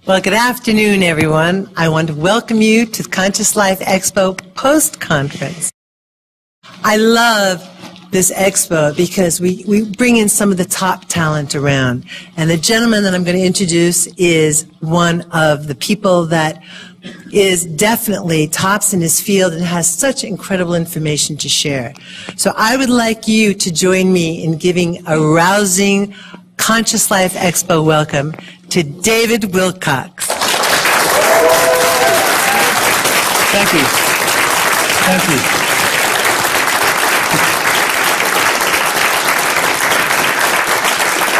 Well, good afternoon, everyone. I want to welcome you to the Conscious Life Expo post-conference. I love this expo because we bring in some of the top talent around. And the gentleman that I'm going to introduce is one of the people that is definitely tops in his field and has such incredible information to share. So I would like you to join me in giving a rousing Conscious Life Expo welcome to David Wilcock. Thank you. Thank you.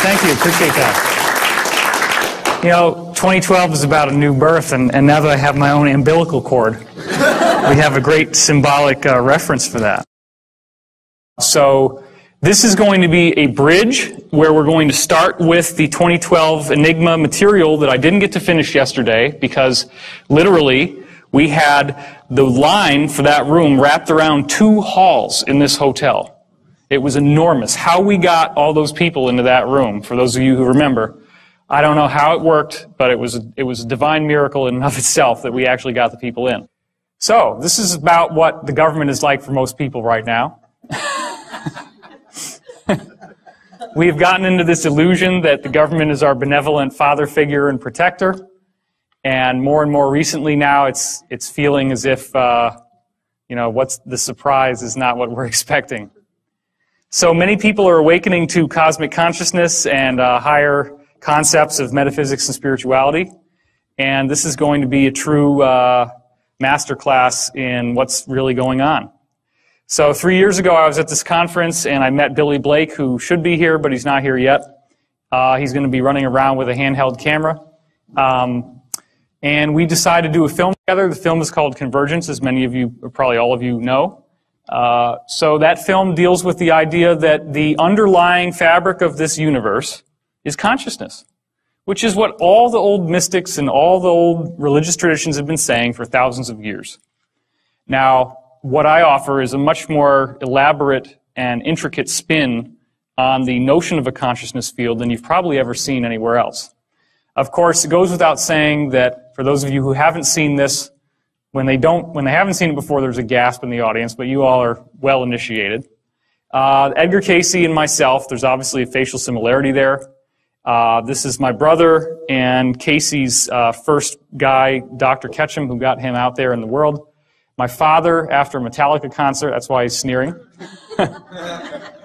Thank you. Appreciate that. You know, 2012 is about a new birth, and now that I have my own umbilical cord, we have a great symbolic reference for that. So this is going to be a bridge where we're going to start with the 2012 Enigma material that I didn't get to finish yesterday because literally we had the line for that room wrapped around 2 halls in this hotel. It was enormous. How we got all those people into that room, for those of you who remember, I don't know how it worked, but it was a divine miracle in and of itself that we actually got the people in. So this is about what the government is like for most people right now. We have gotten into this illusion that the government is our benevolent father figure and protector, and more recently now it's feeling as if you know, what's the surprise is not what we're expecting. So many people are awakening to cosmic consciousness and higher concepts of metaphysics and spirituality, and this is going to be a true masterclass in what's really going on. So 3 years ago I was at this conference and I met Billy Blake, who should be here, but he's not here yet. He's going to be running around with a handheld camera. And we decided to do a film together. The film is called Convergence, as many of you, or probably all of you know. So that film deals with the idea that the underlying fabric of this universe is consciousness, which is what all the old mystics and all the old religious traditions have been saying for thousands of years. Now, what I offer is a much more elaborate and intricate spin on the notion of a consciousness field than you've probably ever seen anywhere else. Of course, it goes without saying that for those of you who haven't seen this, when they haven't seen it before, there's a gasp in the audience, but you all are well initiated. Edgar Cayce and myself, there's obviously a facial similarity there. This is my brother and Casey's first guy, Dr. Ketchum, who got him out there in the world. My father, after a Metallica concert, that's why he's sneering.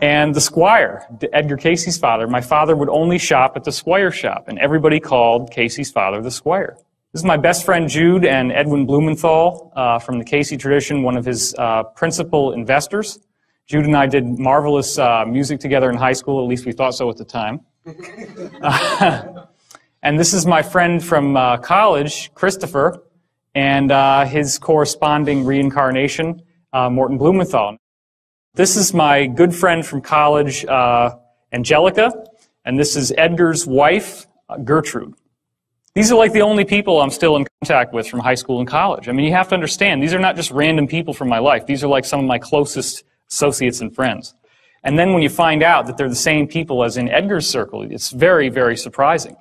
And the Squire, Edgar Cayce's father. My father would only shop at the Squire shop, and everybody called Cayce's father the Squire. This is my best friend Jude and Edwin Blumenthal from the Cayce tradition, one of his principal investors. Jude and I did marvelous music together in high school, at least we thought so at the time. And this is my friend from college, Christopher, and his corresponding reincarnation, Morton Blumenthal. This is my good friend from college, Angelica, and this is Edgar's wife, Gertrude. These are like the only people I'm still in contact with from high school and college. I mean, you have to understand, these are not just random people from my life. These are like some of my closest associates and friends. And then when you find out that they're the same people as in Edgar's circle, it's very, very surprising.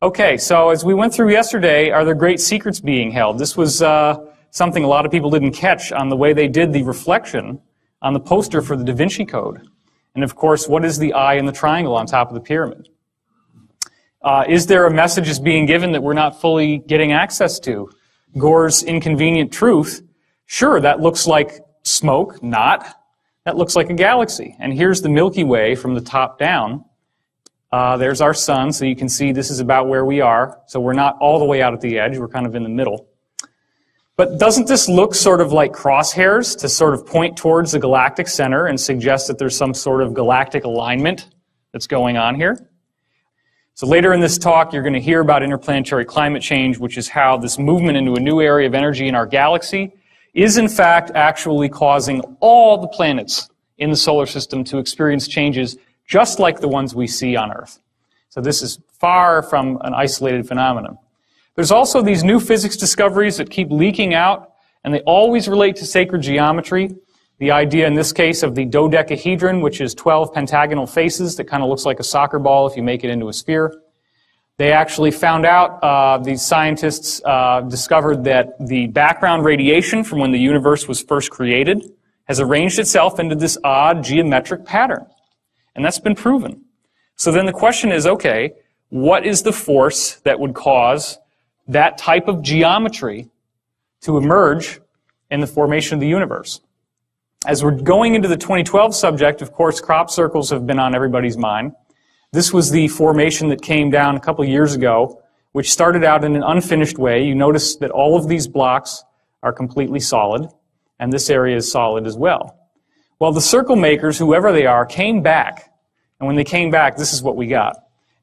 Okay, so as we went through yesterday, are there great secrets being held? This was something a lot of people didn't catch on the way they did the reflection on the poster for the Da Vinci Code. And of course, what is the eye in the triangle on top of the pyramid? Is there a message is being given that we're not fully getting access to? Gore's inconvenient truth, sure, that looks like smoke, not. That looks like a galaxy. And here's the Milky Way from the top down. There's our sun, so you can see this is about where we are. So we're not all the way out at the edge, we're kind of in the middle. But doesn't this look sort of like crosshairs to sort of point towards the galactic center and suggest that there's some sort of galactic alignment that's going on here? So later in this talk, you're going to hear about interplanetary climate change, which is how this movement into a new area of energy in our galaxy is in fact actually causing all the planets in the solar system to experience changes just like the ones we see on Earth. So this is far from an isolated phenomenon. There's also these new physics discoveries that keep leaking out, and they always relate to sacred geometry. The idea in this case of the dodecahedron, which is 12 pentagonal faces that kind of looks like a soccer ball if you make it into a sphere. They actually found out, these scientists discovered that the background radiation from when the universe was first created has arranged itself into this odd geometric pattern. And that's been proven. So then the question is, okay, what is the force that would cause that type of geometry to emerge in the formation of the universe? As we're going into the 2012 subject, of course, crop circles have been on everybody's mind. This was the formation that came down a couple of years ago, which started out in an unfinished way. You notice that all of these blocks are completely solid, and this area is solid as well. Well, the circle makers, whoever they are, came back. And when they came back, this is what we got.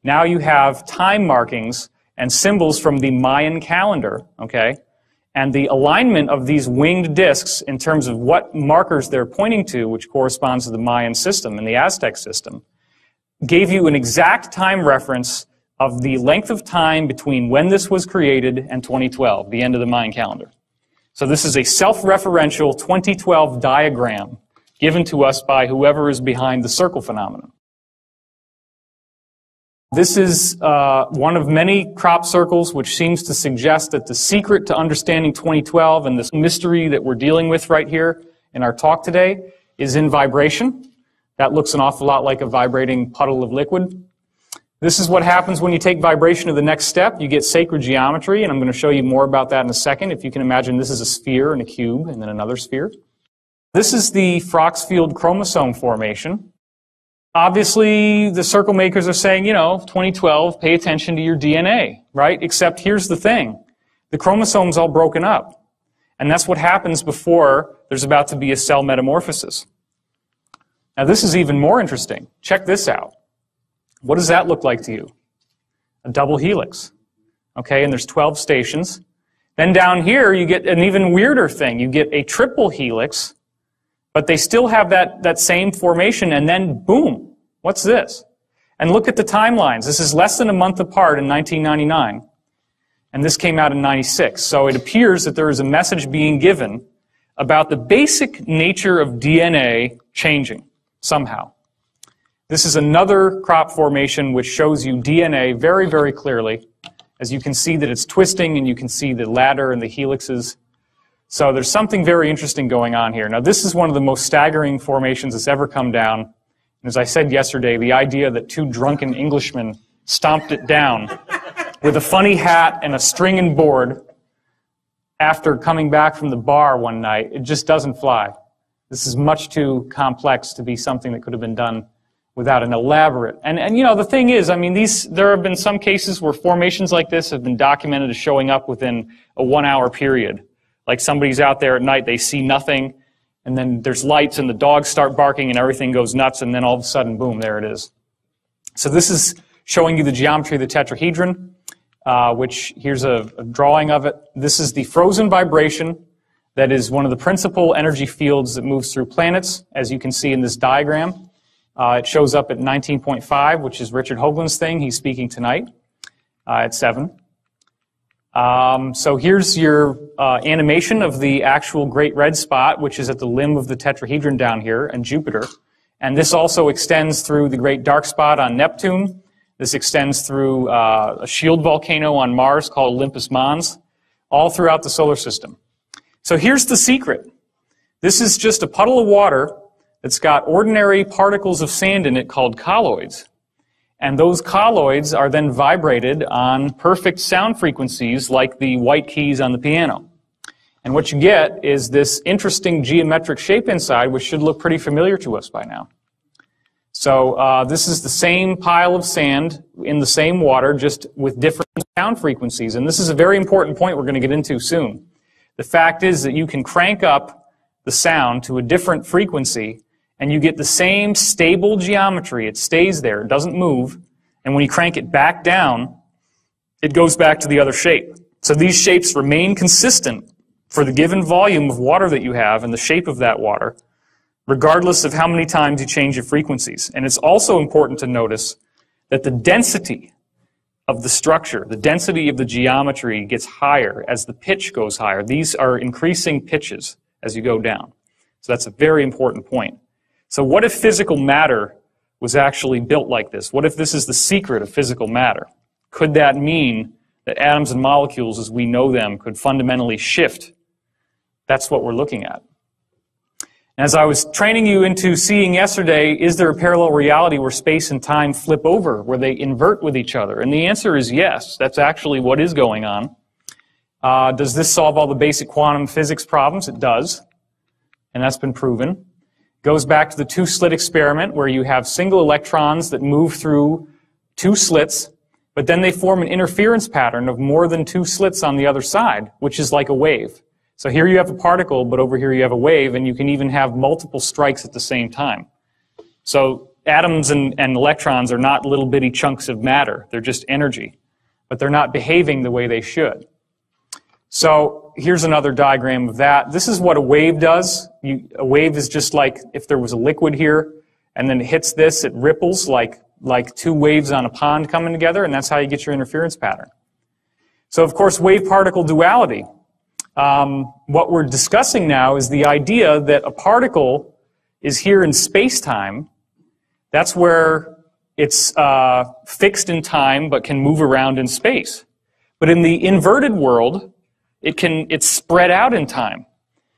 Now you have time markings and symbols from the Mayan calendar, okay? And the alignment of these winged discs in terms of what markers they're pointing to, which corresponds to the Mayan system and the Aztec system, gave you an exact time reference of the length of time between when this was created and 2012, the end of the Mayan calendar. So this is a self-referential 2012 diagram given to us by whoever is behind the circle phenomenon. This is one of many crop circles which seems to suggest that the secret to understanding 2012 and this mystery that we're dealing with right here in our talk today is in vibration. That looks an awful lot like a vibrating puddle of liquid. This is what happens when you take vibration to the next step. You get sacred geometry, and I'm going to show you more about that in a second. If you can imagine, this is a sphere and a cube and then another sphere. This is the Froxfield chromosome formation. Obviously, the circle makers are saying, 2012, pay attention to your DNA, right? Except here's the thing. The chromosome's all broken up. And that's what happens before there's about to be a cell metamorphosis. Now, this is even more interesting. Check this out. What does that look like to you? A double helix. Okay, and there's 12 stations. Then down here, you get an even weirder thing. You get a triple helix, but they still have that same formation, and then boom, what's this? And look at the timelines. This is less than a month apart in 1999, and this came out in 96. So it appears that there is a message being given about the basic nature of DNA changing somehow. This is another crop formation which shows you DNA very, very clearly. As you can see that it's twisting, and you can see the ladder and the helixes. So there's something very interesting going on here. Now, this is one of the most staggering formations that's ever come down. And as I said yesterday, the idea that two drunken Englishmen stomped it down with a funny hat and a string and board after coming back from the bar one night, it just doesn't fly. This is much too complex to be something that could have been done without an elaborate. And the thing is, there have been some cases where formations like this have been documented as showing up within a 1-hour period. Like somebody's out there at night, they see nothing, and then there's lights, and the dogs start barking, and everything goes nuts, and then all of a sudden, boom, there it is. So this is showing you the geometry of the tetrahedron, which here's a drawing of it. This is the frozen vibration that is one of the principal energy fields that moves through planets, as you can see in this diagram. It shows up at 19.5, which is Richard Hoagland's thing. He's speaking tonight at 7. So here's your animation of the actual Great Red Spot, which is at the limb of the tetrahedron down here, and Jupiter. And this also extends through the Great Dark Spot on Neptune. This extends through a shield volcano on Mars called Olympus Mons, all throughout the solar system. So here's the secret. This is just a puddle of water that's got ordinary particles of sand in it called colloids. And those colloids are then vibrated on perfect sound frequencies like the white keys on the piano. And what you get is this interesting geometric shape inside, which should look pretty familiar to us by now. So this is the same pile of sand in the same water, just with different sound frequencies. And this is a very important point we're going to get into soon. The fact is that you can crank up the sound to a different frequency, and you get the same stable geometry. It stays there. It doesn't move. And when you crank it back down, it goes back to the other shape. So these shapes remain consistent for the given volume of water that you have and the shape of that water, regardless of how many times you change your frequencies. And it's also important to notice that the density of the structure, the density of the geometry gets higher as the pitch goes higher. These are increasing pitches as you go down. So that's a very important point. So what if physical matter was actually built like this? What if this is the secret of physical matter? Could that mean that atoms and molecules as we know them could fundamentally shift? That's what we're looking at. As I was training you into seeing yesterday, is there a parallel reality where space and time flip over, where they invert with each other? And the answer is yes. That's actually what is going on. Does this solve all the basic quantum physics problems? It does. And that's been proven. Goes back to the two-slit experiment, where you have single electrons that move through two slits, but then they form an interference pattern of more than two slits on the other side, which is like a wave. So here you have a particle, but over here you have a wave, and you can even have multiple strikes at the same time. So atoms and electrons are not little bitty chunks of matter. They're just energy, but they're not behaving the way they should. So here's another diagram of that. This is what a wave does. A wave is just like if there was a liquid here, and then it hits this, it ripples like two waves on a pond coming together, and that's how you get your interference pattern. So of course, wave-particle duality. What we're discussing now is the idea that a particle is here in space-time. That's where it's fixed in time but can move around in space. But in the inverted world, it's spread out in time.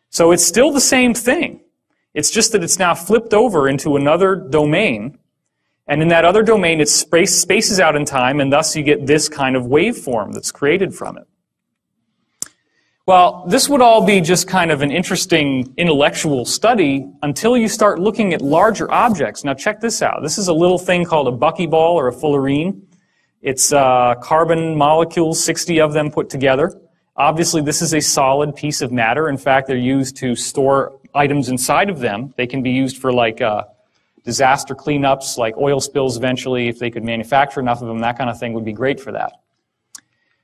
So it's still the same thing. It's just that it's now flipped over into another domain. And in that other domain, it spaces out in time, and thus you get this kind of waveform that's created from it. Well, this would all be just kind of an interesting intellectual study until you start looking at larger objects. Now check this out. This is a little thing called a buckyball or a fullerene. It's carbon molecules, 60 of them put together. Obviously, this is a solid piece of matter. In fact, they're used to store items inside of them. They can be used for like disaster cleanups, like oil spills eventually. If they could manufacture enough of them, that kind of thing would be great for that.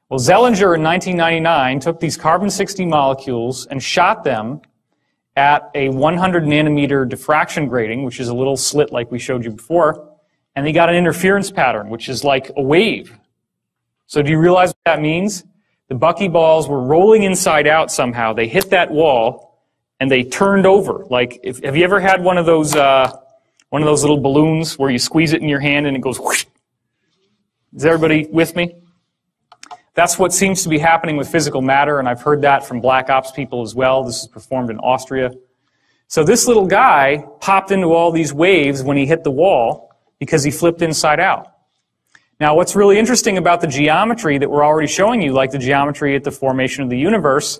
Well, Zellinger in 1999 took these carbon-60 molecules and shot them at a 100 nanometer diffraction grating, which is a little slit like we showed you before, and they got an interference pattern, which is like a wave. So do you realize what that means? The buckyballs were rolling inside out somehow. They hit that wall, and they turned over. Like, have you ever had one of those little balloons where you squeeze it in your hand and it goes whoosh? Is everybody with me? That's what seems to be happening with physical matter, and I've heard that from black ops people as well. This is performed in Austria. So this little guy popped into all these waves when he hit the wall because he flipped inside out. Now, what's really interesting about the geometry that we're already showing you, like the geometry at the formation of the universe,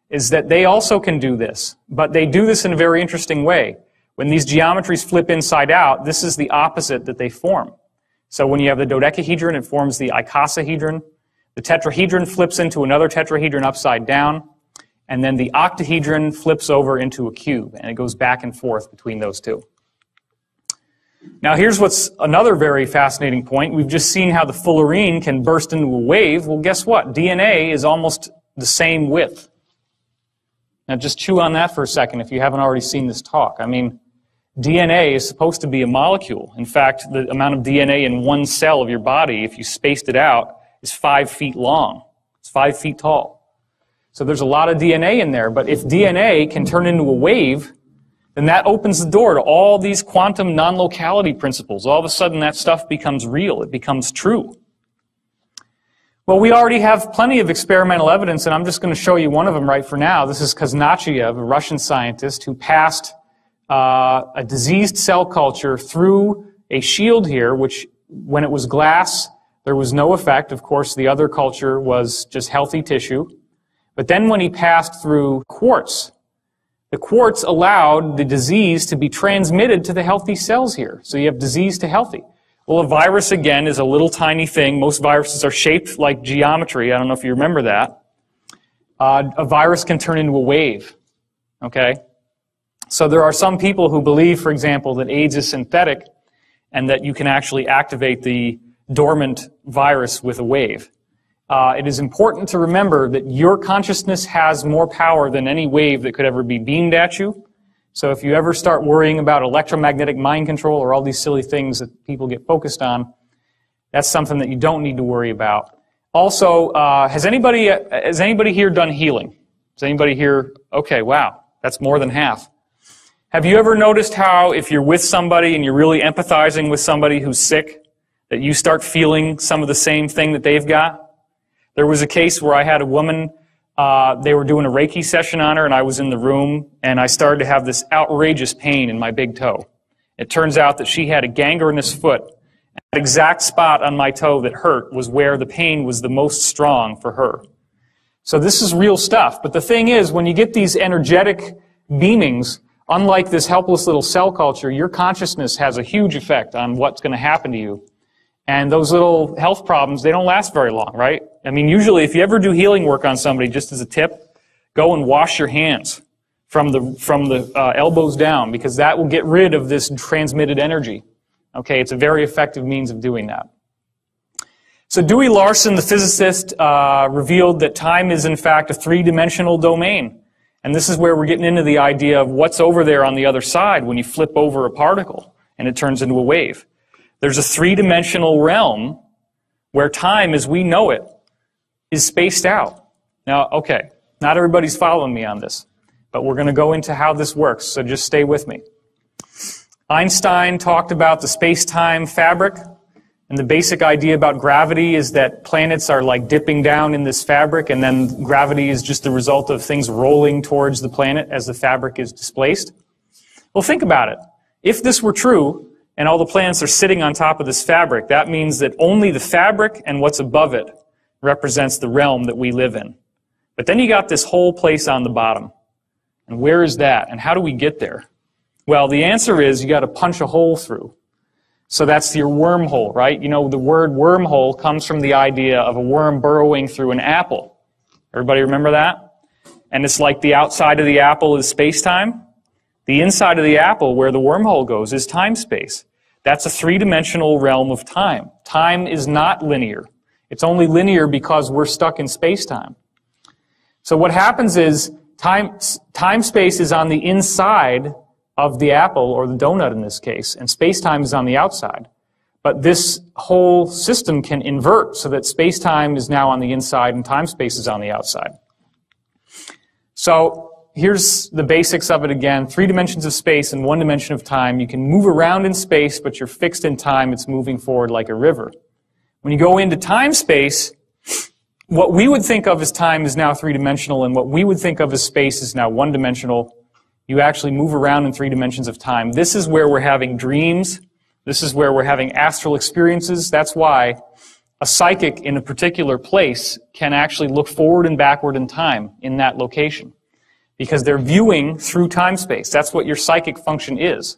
is that they also can do this. But they do this in a very interesting way. When these geometries flip inside out, this is the opposite that they form. So when you have the dodecahedron, it forms the icosahedron. The tetrahedron flips into another tetrahedron upside down, and then the octahedron flips over into a cube, and it goes back and forth between those two. Now here's what's another very fascinating point. We've just seen how the fullerene can burst into a wave. Well, guess what? DNA is almost the same width. Now just chew on that for a second if you haven't already seen this talk. I mean, DNA is supposed to be a molecule. In fact, the amount of DNA in one cell of your body, if you spaced it out, is 5 feet long. It's 5 feet tall. So there's a lot of DNA in there, but if DNA can turn into a wave, then that opens the door to all these quantum non-locality principles. All of a sudden that stuff becomes real. It becomes true. Well, we already have plenty of experimental evidence, and I'm just going to show you one of them right for now. This is Kuznachiev, a Russian scientist who passed a diseased cell culture through a shield here, which when it was glass, there was no effect. Of course, the other culture was just healthy tissue. But then when he passed through quartz, the quartz allowed the disease to be transmitted to the healthy cells here. So you have disease to healthy. Well, a virus, again, is a little tiny thing. Most viruses are shaped like geometry. I don't know if you remember that. A virus can turn into a wave. Okay? So there are some people who believe, for example, that AIDS is synthetic and that you can actually activate the dormant virus with a wave. It is important to remember that your consciousness has more power than any wave that could ever be beamed at you. So if you ever start worrying about electromagnetic mind control or all these silly things that people get focused on, that's something that you don't need to worry about. Also, has anybody here done healing? Has anybody here? Okay, wow, that's more than half. Have you ever noticed how if you're with somebody and you're really empathizing with somebody who's sick, that you start feeling some of the same thing that they've got? There was a case where I had a woman, they were doing a Reiki session on her, and I was in the room, and I started to have this outrageous pain in my big toe. It turns out that she had a gangrenous foot. That exact spot on my toe that hurt was where the pain was the most strong for her. So this is real stuff. But the thing is, when you get these energetic beamings, unlike this helpless little cell culture, your consciousness has a huge effect on what's going to happen to you. And those little health problems, they don't last very long, right? I mean, usually if you ever do healing work on somebody, just as a tip, go and wash your hands from the elbows down, because that will get rid of this transmitted energy. Okay, it's a very effective means of doing that. So Dewey Larson, the physicist, revealed that time is in fact a three-dimensional domain. And this is where we're getting into the idea of what's over there on the other side when you flip over a particle and it turns into a wave. There's a three-dimensional realm where time as we know it is spaced out. Now, okay, not everybody's following me on this, but we're going to go into how this works, so just stay with me. Einstein talked about the space-time fabric, and the basic idea about gravity is that planets are like dipping down in this fabric, and then gravity is just the result of things rolling towards the planet as the fabric is displaced. Well, think about it. If this were true, and all the planets are sitting on top of this fabric, that means that only the fabric and what's above it represents the realm that we live in. But then you got this whole place on the bottom. And where is that? And how do we get there? Well, the answer is you got to punch a hole through. So that's your wormhole, right? You know, the word wormhole comes from the idea of a worm burrowing through an apple. Everybody remember that? And it's like the outside of the apple is space-time. The inside of the apple, where the wormhole goes, is time-space. That's a three-dimensional realm of time. Time is not linear. It's only linear because we're stuck in space-time. So what happens is time-space is on the inside of the apple, or the donut in this case, and space-time is on the outside. But this whole system can invert so that space-time is now on the inside and time-space is on the outside. So here's the basics of it again. 3 dimensions of space and 1 dimension of time. You can move around in space, but you're fixed in time. It's moving forward like a river. When you go into time-space, what we would think of as time is now 3-dimensional, and what we would think of as space is now 1-dimensional. You actually move around in 3 dimensions of time. This is where we're having dreams. This is where we're having astral experiences. That's why a psychic in a particular place can actually look forward and backward in time in that location, because they're viewing through time-space. That's what your psychic function is.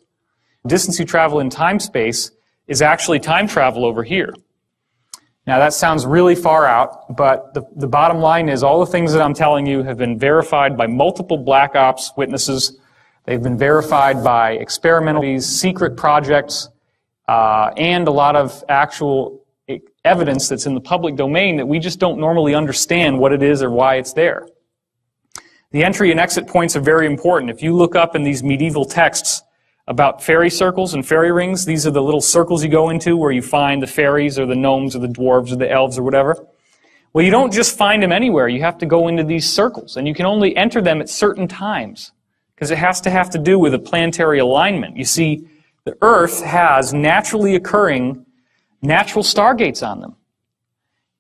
The distance you travel in time-space is actually time travel over here. Now that sounds really far out, but the bottom line is all the things that I'm telling you have been verified by multiple black ops witnesses. They've been verified by experimental, secret projects, and a lot of actual evidence that's in the public domain that we just don't normally understand what it is or why it's there. The entry and exit points are very important. If you look up in these medieval texts about fairy circles and fairy rings, these are the little circles you go into where you find the fairies or the gnomes or the dwarves or the elves or whatever. Well, you don't just find them anywhere. You have to go into these circles, and you can only enter them at certain times because it has to have to do with a planetary alignment. You see, the Earth has naturally occurring natural stargates on them.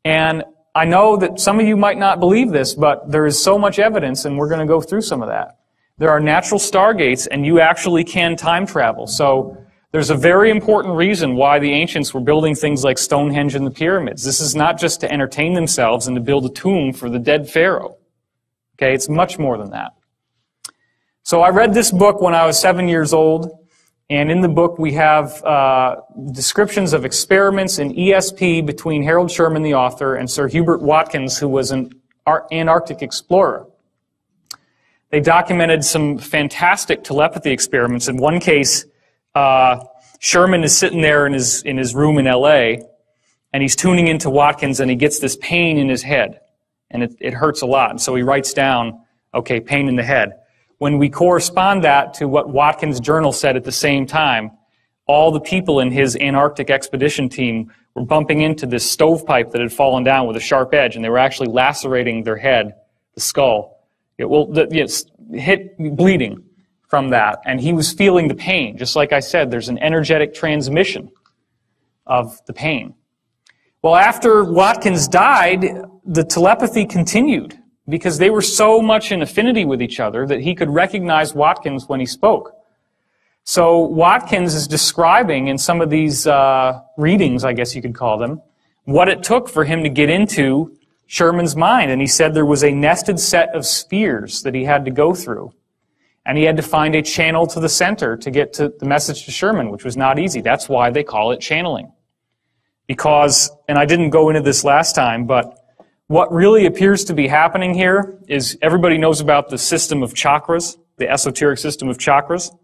And I know that some of you might not believe this, but there is so much evidence, and we're going to go through some of that. There are natural stargates, and you actually can time travel. So there's a very important reason why the ancients were building things like Stonehenge and the pyramids. This is not just to entertain themselves and to build a tomb for the dead pharaoh. Okay, it's much more than that. So I read this book when I was 7 years old, and in the book we have descriptions of experiments in ESP between Harold Sherman, the author, and Sir Hubert Watkins, who was an Antarctic explorer. They documented some fantastic telepathy experiments. In one case, Sherman is sitting there in his room in LA, and he's tuning into Watkins, and he gets this pain in his head, and it hurts a lot. And so he writes down, okay, pain in the head. When we correspond that to what Watkins' journal said at the same time, all the people in his Antarctic expedition team were bumping into this stovepipe that had fallen down with a sharp edge, and they were actually lacerating their head, the skull. Bleeding from that, and he was feeling the pain. Just like I said, there's an energetic transmission of the pain. Well, after Watkins died, the telepathy continued because they were so much in affinity with each other that he could recognize Watkins when he spoke. So Watkins is describing in some of these readings, I guess you could call them, what it took for him to get into Sherman's mind. And he said there was a nested set of spheres that he had to go through. And he had to find a channel to the center to get to the message to Sherman, which was not easy. That's why they call it channeling. Because, and I didn't go into this last time, but what really appears to be happening here is everybody knows about the system of chakras, the esoteric system of chakras.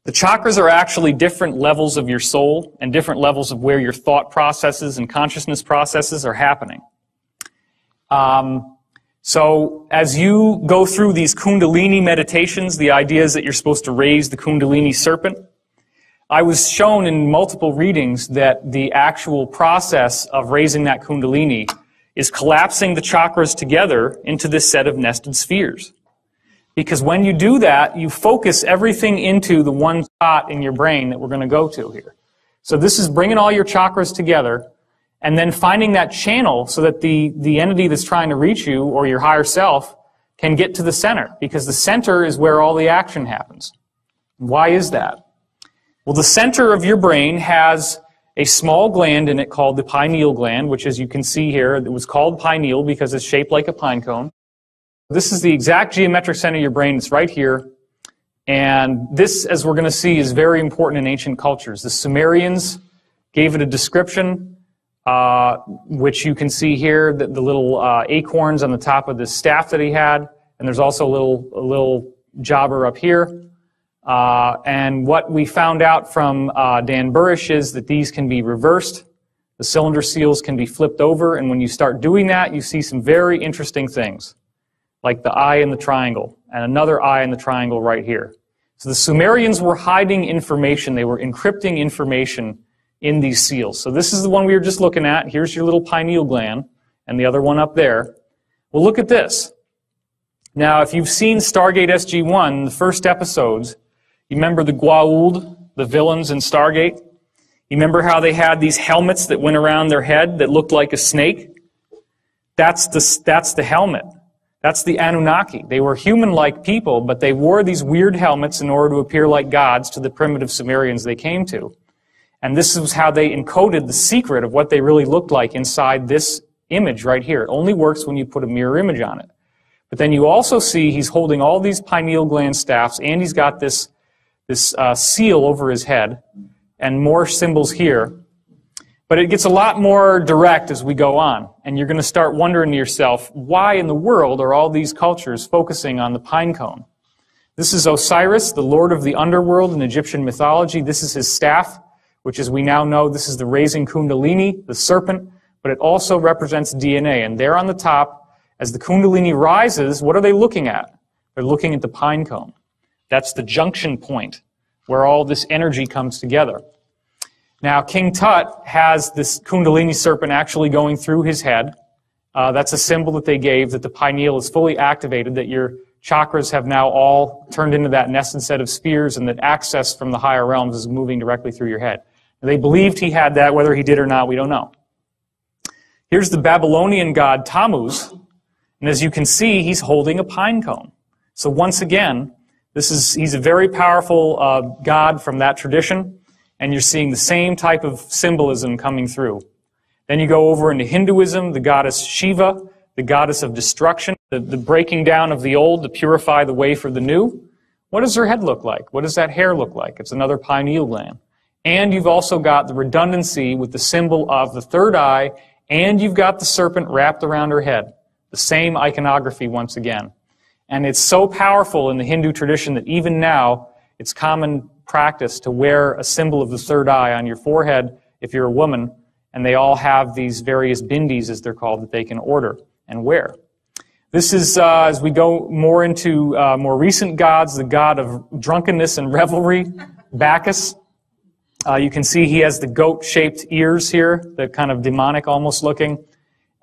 The chakras are actually different levels of your soul and different levels of where your thought processes and consciousness processes are happening. So as you go through these Kundalini meditations, the idea is that you're supposed to raise the Kundalini serpent. I was shown in multiple readings that the actual process of raising that Kundalini is collapsing the chakras together into this set of nested spheres. Because when you do that, you focus everything into the one spot in your brain that we're going to go to here. So this is bringing all your chakras together and then finding that channel so that the entity that's trying to reach you or your higher self can get to the center. Because the center is where all the action happens. Why is that? Well, the center of your brain has a small gland in it called the pineal gland, which, as you can see here, it was called pineal because it's shaped like a pine cone. This is the exact geometric center of your brain. It's right here. And this, as we're going to see, is very important in ancient cultures. The Sumerians gave it a description, which you can see here, the little acorns on the top of this staff that he had. And there's also a little jobber up here. And what we found out from Dan Burish is that these can be reversed. The cylinder seals can be flipped over. And when you start doing that, you see some very interesting things, like the eye in the triangle and another eye in the triangle right here. So the Sumerians were hiding information. They were encrypting information in these seals. So this is the one we were just looking at. Here's your little pineal gland and the other one up there. Well, look at this. Now, if you've seen Stargate SG-1, the first episodes, you remember the Goa'uld, the villains in Stargate? You remember how they had these helmets that went around their head that looked like a snake? That's the helmet. That's the Anunnaki. They were human-like people, but they wore these weird helmets in order to appear like gods to the primitive Sumerians they came to. And this is how they encoded the secret of what they really looked like inside this image right here. It only works when you put a mirror image on it. But then you also see he's holding all these pineal gland staffs, and he's got this seal over his head, and more symbols here. But it gets a lot more direct as we go on, and you're going to start wondering to yourself, why in the world are all these cultures focusing on the pine cone? This is Osiris, the lord of the underworld in Egyptian mythology. This is his staff, which, as we now know, this is the raising Kundalini, the serpent, but it also represents DNA. And there on the top, as the Kundalini rises, what are they looking at? They're looking at the pine cone. That's the junction point where all this energy comes together. Now, King Tut has this Kundalini serpent actually going through his head. That's a symbol that they gave, that the pineal is fully activated, that your chakras have now all turned into that nested set of spheres, and that access from the higher realms is moving directly through your head. And they believed he had that. Whether he did or not, we don't know. Here's the Babylonian god Tammuz, and as you can see, he's holding a pine cone. So once again, he's a very powerful god from that tradition. And you're seeing the same type of symbolism coming through. Then you go over into Hinduism, the goddess Shiva, the goddess of destruction, the breaking down of the old to purify the way for the new. What does her head look like? What does that hair look like? It's another pineal gland. And you've also got the redundancy with the symbol of the third eye, and you've got the serpent wrapped around her head. The same iconography once again. And it's so powerful in the Hindu tradition that even now, it's common practice to wear a symbol of the third eye on your forehead if you're a woman, and they all have these various bindis, as they're called, that they can order and wear. This is, as we go more into more recent gods, the god of drunkenness and revelry, Bacchus. You can see he has the goat-shaped ears here, the kind of demonic almost looking,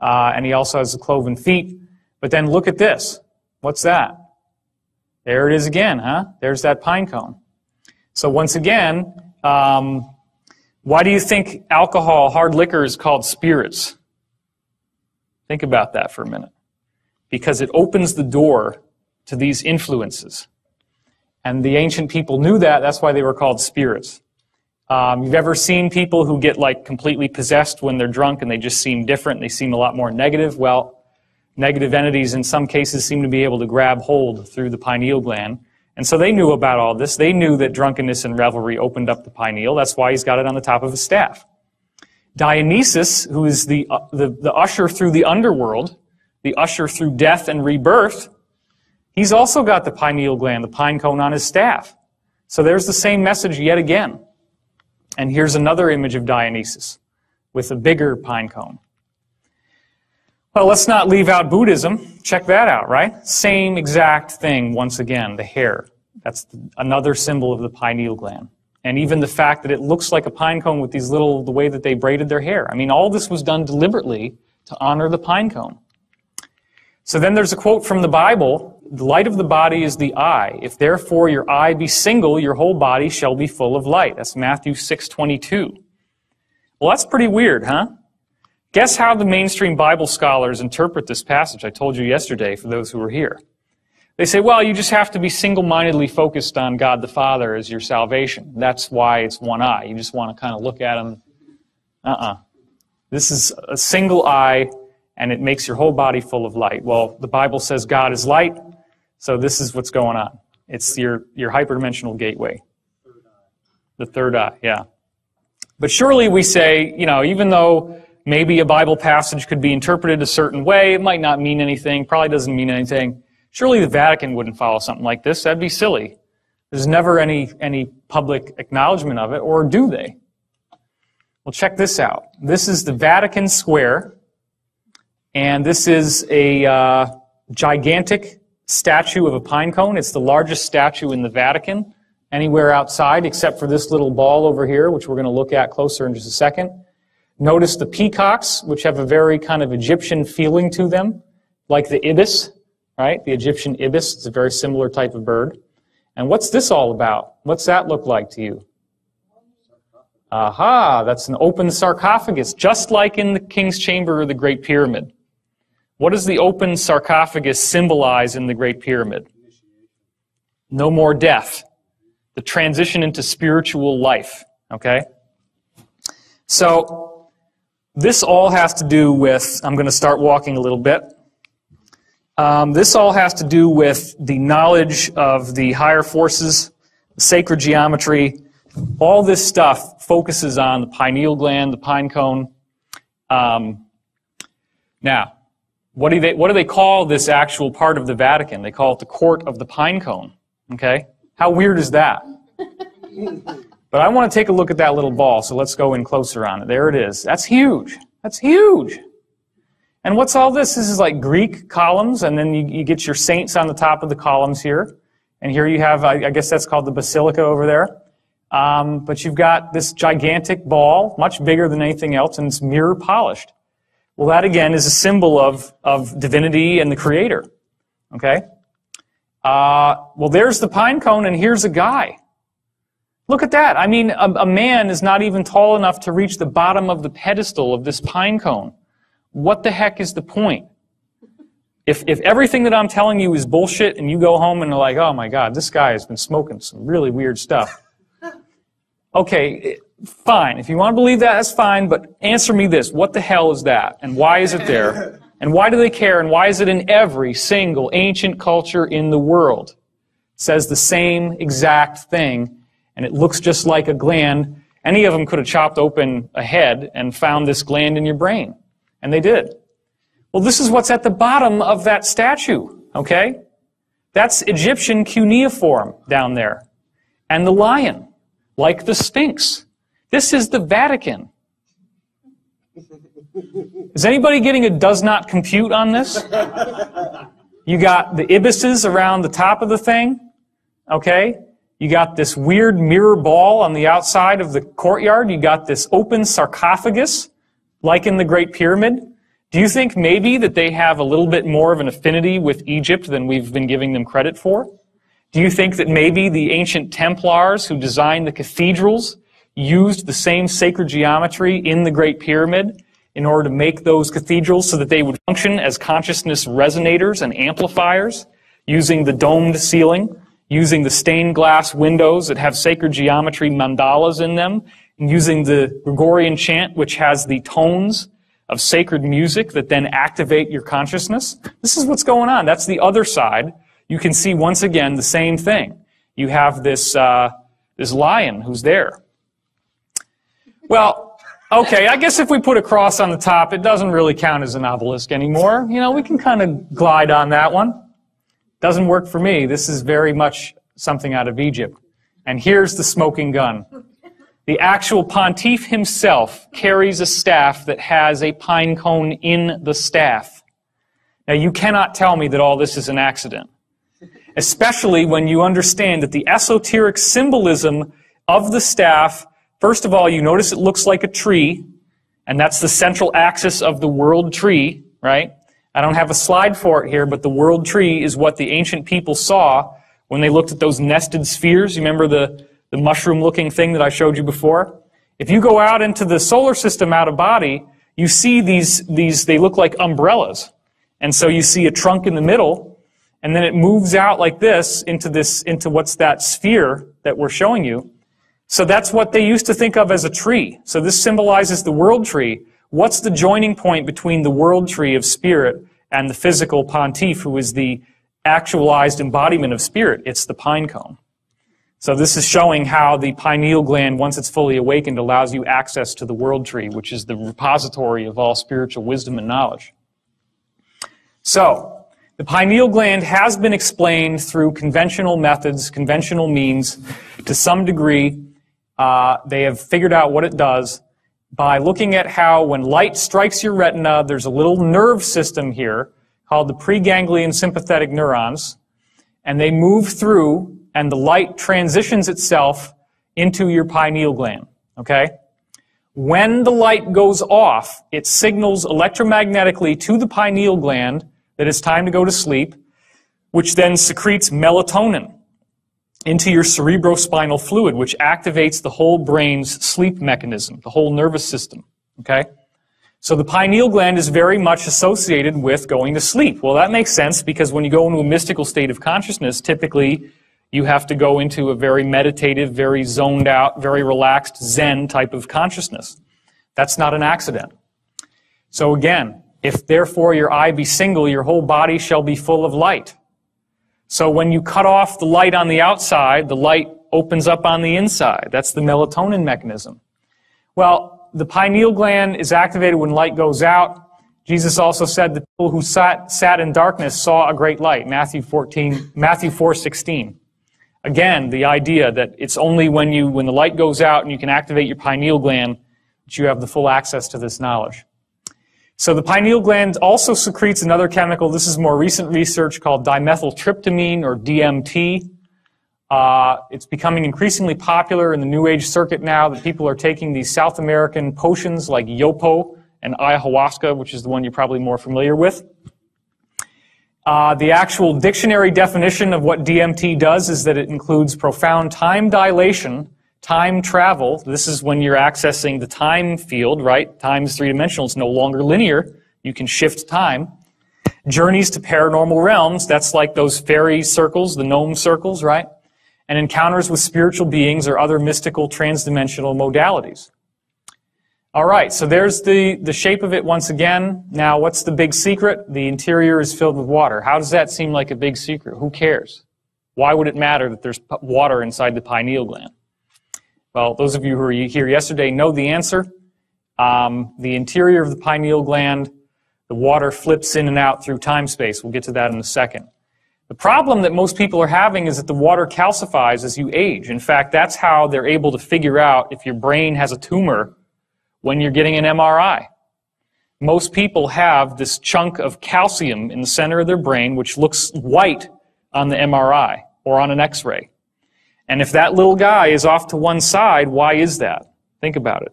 and he also has the cloven feet. But then look at this. What's that? There it is again, huh? There's that pine cone. So once again, Why do you think alcohol, hard liquor, is called spirits? Think about that for a minute. Because it opens the door to these influences. And the ancient people knew that. That's why they were called spirits. You've ever seen people who get like completely possessed when they're drunk and they just seem different? They seem a lot more negative. Well, negative entities in some cases seem to be able to grab hold through the pineal gland. And so they knew about all this. They knew that drunkenness and revelry opened up the pineal. That's why he's got it on the top of his staff. Dionysus, who is the usher through the underworld, the usher through death and rebirth, he's also got the pineal gland, the pine cone on his staff. So there's the same message yet again. And here's another image of Dionysus with a bigger pine cone. Well, let's not leave out Buddhism. Check that out, right? Same exact thing once again, the hair. That's another symbol of the pineal gland. And even the fact that it looks like a pine cone with these little, the way that they braided their hair. I mean, all this was done deliberately to honor the pine cone. So then there's a quote from the Bible, "The light of the body is the eye. If therefore your eye be single, your whole body shall be full of light." That's Matthew 6:22. Well, that's pretty weird, huh? Guess how the mainstream Bible scholars interpret this passage I told you yesterday for those who were here. They say, well, you just have to be single-mindedly focused on God the Father as your salvation. That's why it's one eye. You just want to kind of look at him. This is a single eye, and it makes your whole body full of light. Well, the Bible says God is light, so this is what's going on. It's your hyperdimensional gateway. The third eye, yeah. But surely we say, you know, even though maybe a Bible passage could be interpreted a certain way, it might not mean anything, probably doesn't mean anything. Surely the Vatican wouldn't follow something like this. That'd be silly. There's never any public acknowledgement of it, or do they? Well, check this out. This is the Vatican Square, and this is a gigantic statue of a pine cone. It's the largest statue in the Vatican, anywhere outside, except for this little ball over here, which we're going to look at closer in just a second. Notice the peacocks, which have a very kind of Egyptian feeling to them, like the ibis, right? The Egyptian ibis. It's a very similar type of bird. And what's this all about? What's that look like to you? Aha, that's an open sarcophagus, just like in the King's Chamber or the Great Pyramid. What does the open sarcophagus symbolize in the Great Pyramid? No more death. The transition into spiritual life, okay? So, this all has to do with, I'm going to start walking a little bit. This all has to do with the knowledge of the higher forces, the sacred geometry. All this stuff focuses on the pineal gland, the pine cone. Now, what do they call this actual part of the Vatican? They call it the Court of the Pine Cone. Okay? How weird is that? But I want to take a look at that little ball, so let's go in closer on it. There it is. That's huge. That's huge. And what's all this? This is like Greek columns, and then you get your saints on the top of the columns here. And here you have, I guess that's called the basilica over there. But you've got this gigantic ball, much bigger than anything else, and it's mirror polished. Well, that again is a symbol of divinity and the Creator. Okay? Well, there's the pine cone, and here's a guy. Look at that. I mean, a man is not even tall enough to reach the bottom of the pedestal of this pine cone. What the heck is the point? If everything that I'm telling you is bullshit and you go home and are like, oh my God, this guy has been smoking some really weird stuff. Okay, fine. If you want to believe that, that's fine, but answer me this. What the hell is that? And why is it there? And why do they care? And why is it in every single ancient culture in the world? It says the same exact thing, and it looks just like a gland. Any of them could have chopped open a head and found this gland in your brain. And they did. Well, this is what's at the bottom of that statue, okay? That's Egyptian cuneiform down there. And the lion, like the Sphinx. This is the Vatican. Is anybody getting a does not compute on this? You got the ibises around the top of the thing, okay? You got this weird mirror ball on the outside of the courtyard. You got this open sarcophagus, like in the Great Pyramid. Do you think maybe that they have a little bit more of an affinity with Egypt than we've been giving them credit for? Do you think that maybe the ancient Templars who designed the cathedrals used the same sacred geometry in the Great Pyramid in order to make those cathedrals so that they would function as consciousness resonators and amplifiers, using the domed ceiling, using the stained glass windows that have sacred geometry mandalas in them, and using the Gregorian chant, which has the tones of sacred music that then activate your consciousness. This is what's going on. That's the other side. You can see once again the same thing. You have this lion who's there. Well, okay, I guess if we put a cross on the top, it doesn't really count as an obelisk anymore. You know, we can kind of glide on that one. Doesn't work for me. This is very much something out of Egypt. And here's the smoking gun. The actual pontiff himself carries a staff that has a pine cone in the staff. Now, you cannot tell me that all this is an accident, especially when you understand that the esoteric symbolism of the staff, first of all, you notice it looks like a tree, and that's the central axis of the world tree, right? I don't have a slide for it here, but the world tree is what the ancient people saw when they looked at those nested spheres. You remember the mushroom-looking thing that I showed you before? If you go out into the solar system out of body, you see these they look like umbrellas. And so you see a trunk in the middle, and then it moves out like this into what's that sphere that we're showing you. So that's what they used to think of as a tree. So this symbolizes the world tree. What's the joining point between the world tree of spirit and the physical pontiff, who is the actualized embodiment of spirit? It's the pine cone. So this is showing how the pineal gland, once it's fully awakened, allows you access to the world tree, which is the repository of all spiritual wisdom and knowledge. So, the pineal gland has been explained through conventional methods, conventional means, to some degree. They have figured out what it does by looking at how when light strikes your retina, there's a little nerve system here called the preganglion sympathetic neurons, and they move through, and the light transitions itself into your pineal gland, okay? When the light goes off, it signals electromagnetically to the pineal gland that it's time to go to sleep, which then secretes melatonin into your cerebrospinal fluid, which activates the whole brain's sleep mechanism, the whole nervous system, okay? So the pineal gland is very much associated with going to sleep. Well, that makes sense, because when you go into a mystical state of consciousness, typically you have to go into a very meditative, very zoned out, very relaxed Zen type of consciousness. That's not an accident. So again, if therefore your eye be single, your whole body shall be full of light. So when you cut off the light on the outside, the light opens up on the inside. That's the melatonin mechanism. Well, the pineal gland is activated when light goes out. Jesus also said the people who sat in darkness saw a great light, Matthew 4:16. Again, the idea that it's only when the light goes out and you can activate your pineal gland that you have the full access to this knowledge. So the pineal gland also secretes another chemical. This is more recent research called dimethyltryptamine, or DMT. It's becoming increasingly popular in the New Age circuit now that people are taking these South American potions like yopo and ayahuasca, which is the one you're probably more familiar with. The actual dictionary definition of what DMT does is that it includes profound time dilation, time travel. This is when you're accessing the time field, right? Time is three-dimensional. It's no longer linear. You can shift time. Journeys to paranormal realms. That's like those fairy circles, the gnome circles, right? And encounters with spiritual beings or other mystical transdimensional modalities. All right, so there's the shape of it once again. Now, what's the big secret? The interior is filled with water. How does that seem like a big secret? Who cares? Why would it matter that there's water inside the pineal gland? Well, those of you who were here yesterday know the answer. The interior of the pineal gland, the water flips in and out through time-space. We'll get to that in a second. The problem that most people are having is that the water calcifies as you age. In fact, that's how they're able to figure out if your brain has a tumor when you're getting an MRI. Most people have this chunk of calcium in the center of their brain, which looks white on the MRI or on an X-ray. And if that little guy is off to one side, why is that? Think about it.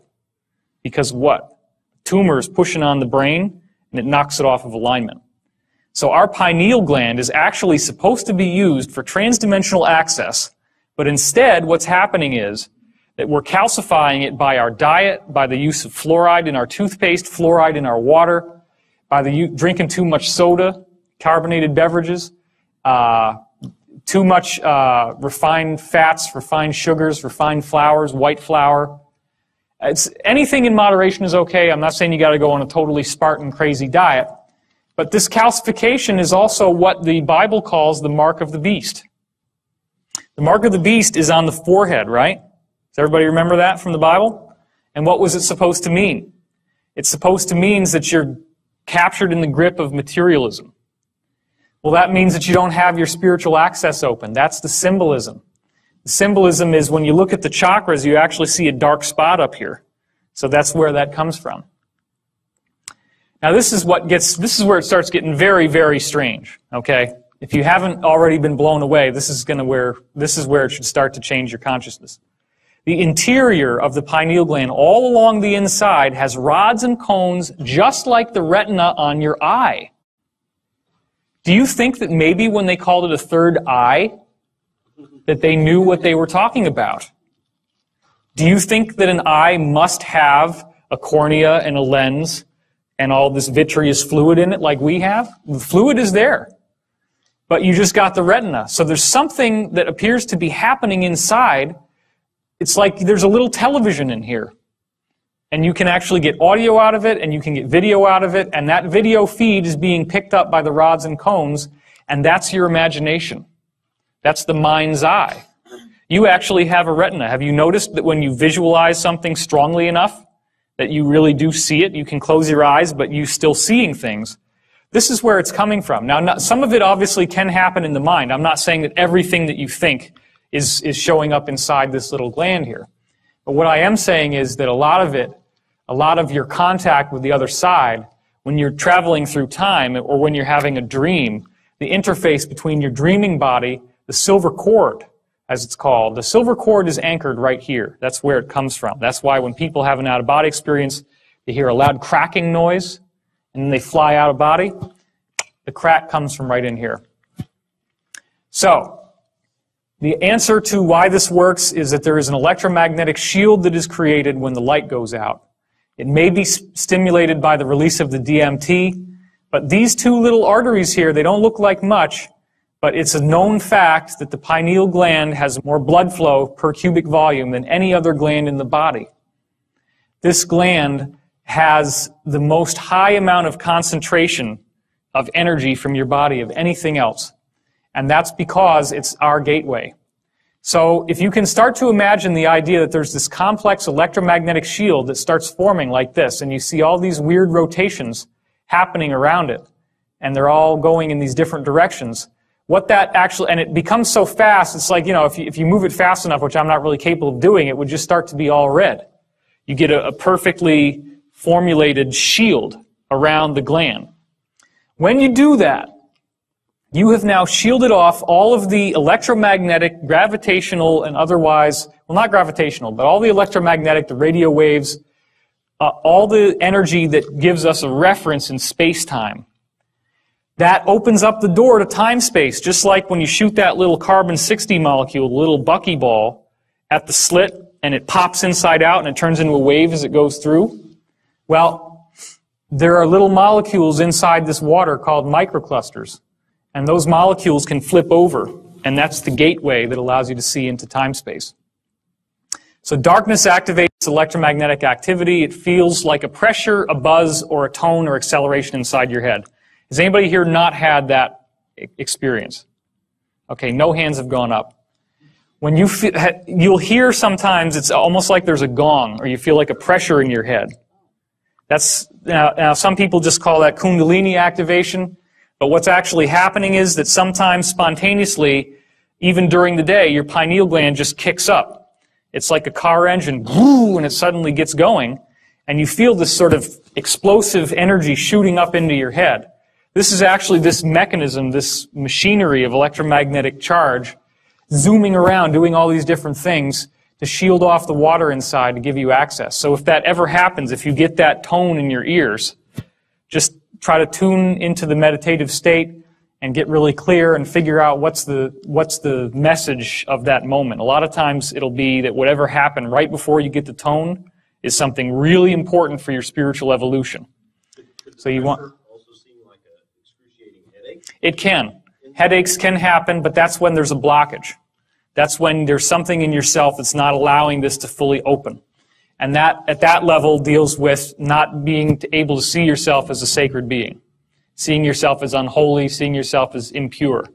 Because what? Tumor is pushing on the brain, and it knocks it off of alignment. So our pineal gland is actually supposed to be used for transdimensional access, but instead what's happening is that we're calcifying it by our diet, by the use of fluoride in our toothpaste, fluoride in our water, by drinking too much soda, carbonated beverages, too much refined fats, refined sugars, refined flours, white flour. Anything in moderation is okay. I'm not saying you got to go on a totally Spartan crazy diet. But this calcification is also what the Bible calls the mark of the beast. The mark of the beast is on the forehead, right? Does everybody remember that from the Bible? And what was it supposed to mean? It's supposed to mean that you're captured in the grip of materialism. Well, that means that you don't have your spiritual access open. That's the symbolism. The symbolism is when you look at the chakras, you actually see a dark spot up here. So that's where that comes from. Now this is where it starts getting very, very strange, okay? If you haven't already been blown away, this is where it should start to change your consciousness. The interior of the pineal gland, all along the inside, has rods and cones just like the retina on your eye. Do you think that maybe when they called it a third eye, that they knew what they were talking about? Do you think that an eye must have a cornea and a lens and all this vitreous fluid in it like we have? The fluid is there, but you just got the retina. So there's something that appears to be happening inside. It's like there's a little television in here. And you can actually get audio out of it, and you can get video out of it, and that video feed is being picked up by the rods and cones, and that's your imagination. That's the mind's eye. You actually have a retina. Have you noticed that when you visualize something strongly enough, that you really do see it? You can close your eyes, but you're still seeing things. This is where it's coming from. Now, some of it obviously can happen in the mind. I'm not saying that everything that you think is showing up inside this little gland here. But what I am saying is that a lot of your contact with the other side, when you're traveling through time or when you're having a dream, the interface between your dreaming body, the silver cord, as it's called, the silver cord is anchored right here. That's where it comes from. That's why when people have an out-of-body experience, they hear a loud cracking noise, and then they fly out of body. The crack comes from right in here. So, the answer to why this works is that there is an electromagnetic shield that is created when the light goes out. It may be stimulated by the release of the DMT, but these two little arteries here, they don't look like much, but it's a known fact that the pineal gland has more blood flow per cubic volume than any other gland in the body. This gland has the most high amount of concentration of energy from your body of anything else. And that's because it's our gateway. So if you can start to imagine the idea that there's this complex electromagnetic shield that starts forming like this, and you see all these weird rotations happening around it, and they're all going in these different directions, what that actually, and it becomes so fast, it's like, you know, if you move it fast enough, which I'm not really capable of doing, it would just start to be all red. You get a perfectly formulated shield around the gland. When you do that, you have now shielded off all of the electromagnetic, gravitational, and otherwise, well, not gravitational, but all the electromagnetic, the radio waves, all the energy that gives us a reference in space-time. That opens up the door to time-space, just like when you shoot that little carbon-60 molecule, the little buckyball, at the slit, and it pops inside out, and it turns into a wave as it goes through. Well, there are little molecules inside this water called microclusters. And those molecules can flip over, and that's the gateway that allows you to see into time-space. So darkness activates electromagnetic activity. It feels like a pressure, a buzz, or a tone or acceleration inside your head. Has anybody here not had that experience? Okay, no hands have gone up. When you'll hear sometimes it's almost like there's a gong, or you feel like a pressure in your head. That's now some people just call that Kundalini activation. But what's actually happening is that sometimes spontaneously, even during the day, your pineal gland just kicks up. It's like a car engine, and it suddenly gets going, and you feel this sort of explosive energy shooting up into your head. This is actually this mechanism, this machinery of electromagnetic charge, zooming around, doing all these different things to shield off the water inside to give you access. So if that ever happens, if you get that tone in your ears, just try to tune into the meditative state and get really clear and figure out what's the message of that moment. A lot of times it'll be that whatever happened right before you get the tone is something really important for your spiritual evolution. So you want also seem like an excruciating headache? It can. Headaches can happen, but that's when there's a blockage. That's when there's something in yourself that's not allowing this to fully open. And that, at that level, deals with not being able to see yourself as a sacred being, seeing yourself as unholy, seeing yourself as impure.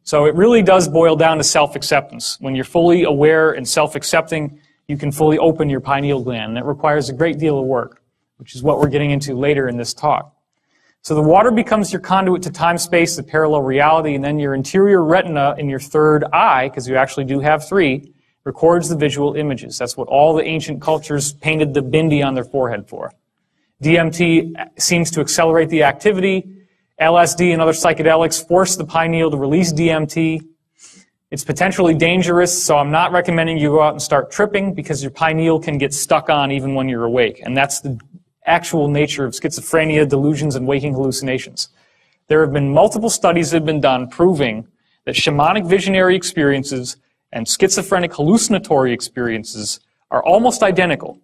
So it really does boil down to self-acceptance. When you're fully aware and self-accepting, you can fully open your pineal gland. And it requires a great deal of work, which is what we're getting into later in this talk. So the water becomes your conduit to time-space, the parallel reality, and then your interior retina in your third eye, because you actually do have three, records the visual images. That's what all the ancient cultures painted the bindi on their forehead for. DMT seems to accelerate the activity. LSD and other psychedelics force the pineal to release DMT. It's potentially dangerous, so I'm not recommending you go out and start tripping because your pineal can get stuck on even when you're awake. And that's the actual nature of schizophrenia, delusions, and waking hallucinations. There have been multiple studies that have been done proving that shamanic visionary experiences and schizophrenic hallucinatory experiences are almost identical.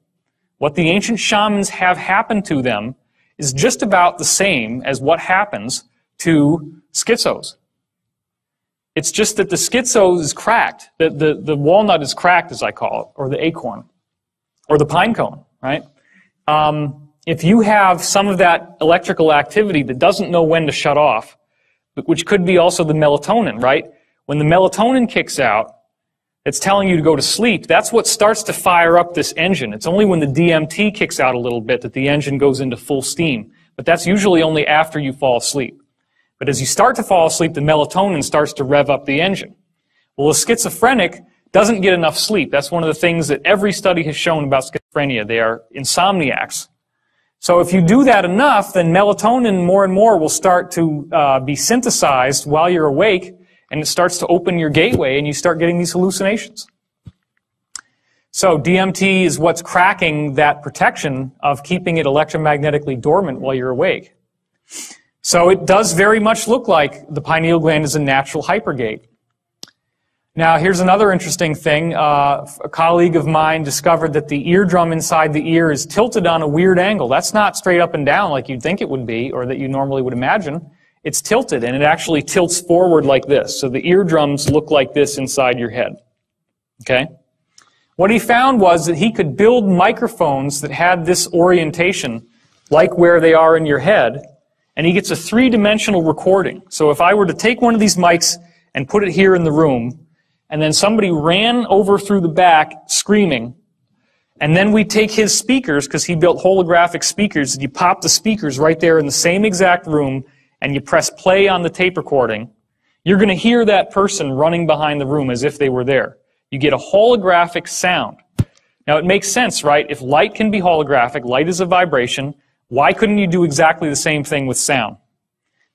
What the ancient shamans have happened to them is just about the same as what happens to schizos. It's just that the schizo is cracked. The walnut is cracked, as I call it, or the acorn, or the pine cone, right? If you have some of that electrical activity that doesn't know when to shut off, which could be also the melatonin, right? When the melatonin kicks out, it's telling you to go to sleep. That's what starts to fire up this engine. It's only when the DMT kicks out a little bit that the engine goes into full steam. But that's usually only after you fall asleep. But as you start to fall asleep, the melatonin starts to rev up the engine. Well, a schizophrenic doesn't get enough sleep. That's one of the things that every study has shown about schizophrenia. They are insomniacs. So if you do that enough, then melatonin more and more will start to be synthesized while you're awake, and it starts to open your gateway, and you start getting these hallucinations. So DMT is what's cracking that protection of keeping it electromagnetically dormant while you're awake. So it does very much look like the pineal gland is a natural hypergate. Now, here's another interesting thing. A colleague of mine discovered that the eardrum inside the ear is tilted on a weird angle. That's not straight up and down like you'd think it would be, or that you normally would imagine. It's tilted, and it actually tilts forward like this. So the eardrums look like this inside your head. Okay? What he found was that he could build microphones that had this orientation, like where they are in your head, and he gets a three-dimensional recording. So if I were to take one of these mics and put it here in the room, and then somebody ran over through the back screaming, and then we take his speakers, because he built holographic speakers, and you pop the speakers right there in the same exact room, and you press play on the tape recording, you're going to hear that person running behind the room as if they were there. You get a holographic sound. Now, it makes sense, right? If light can be holographic, light is a vibration, why couldn't you do exactly the same thing with sound?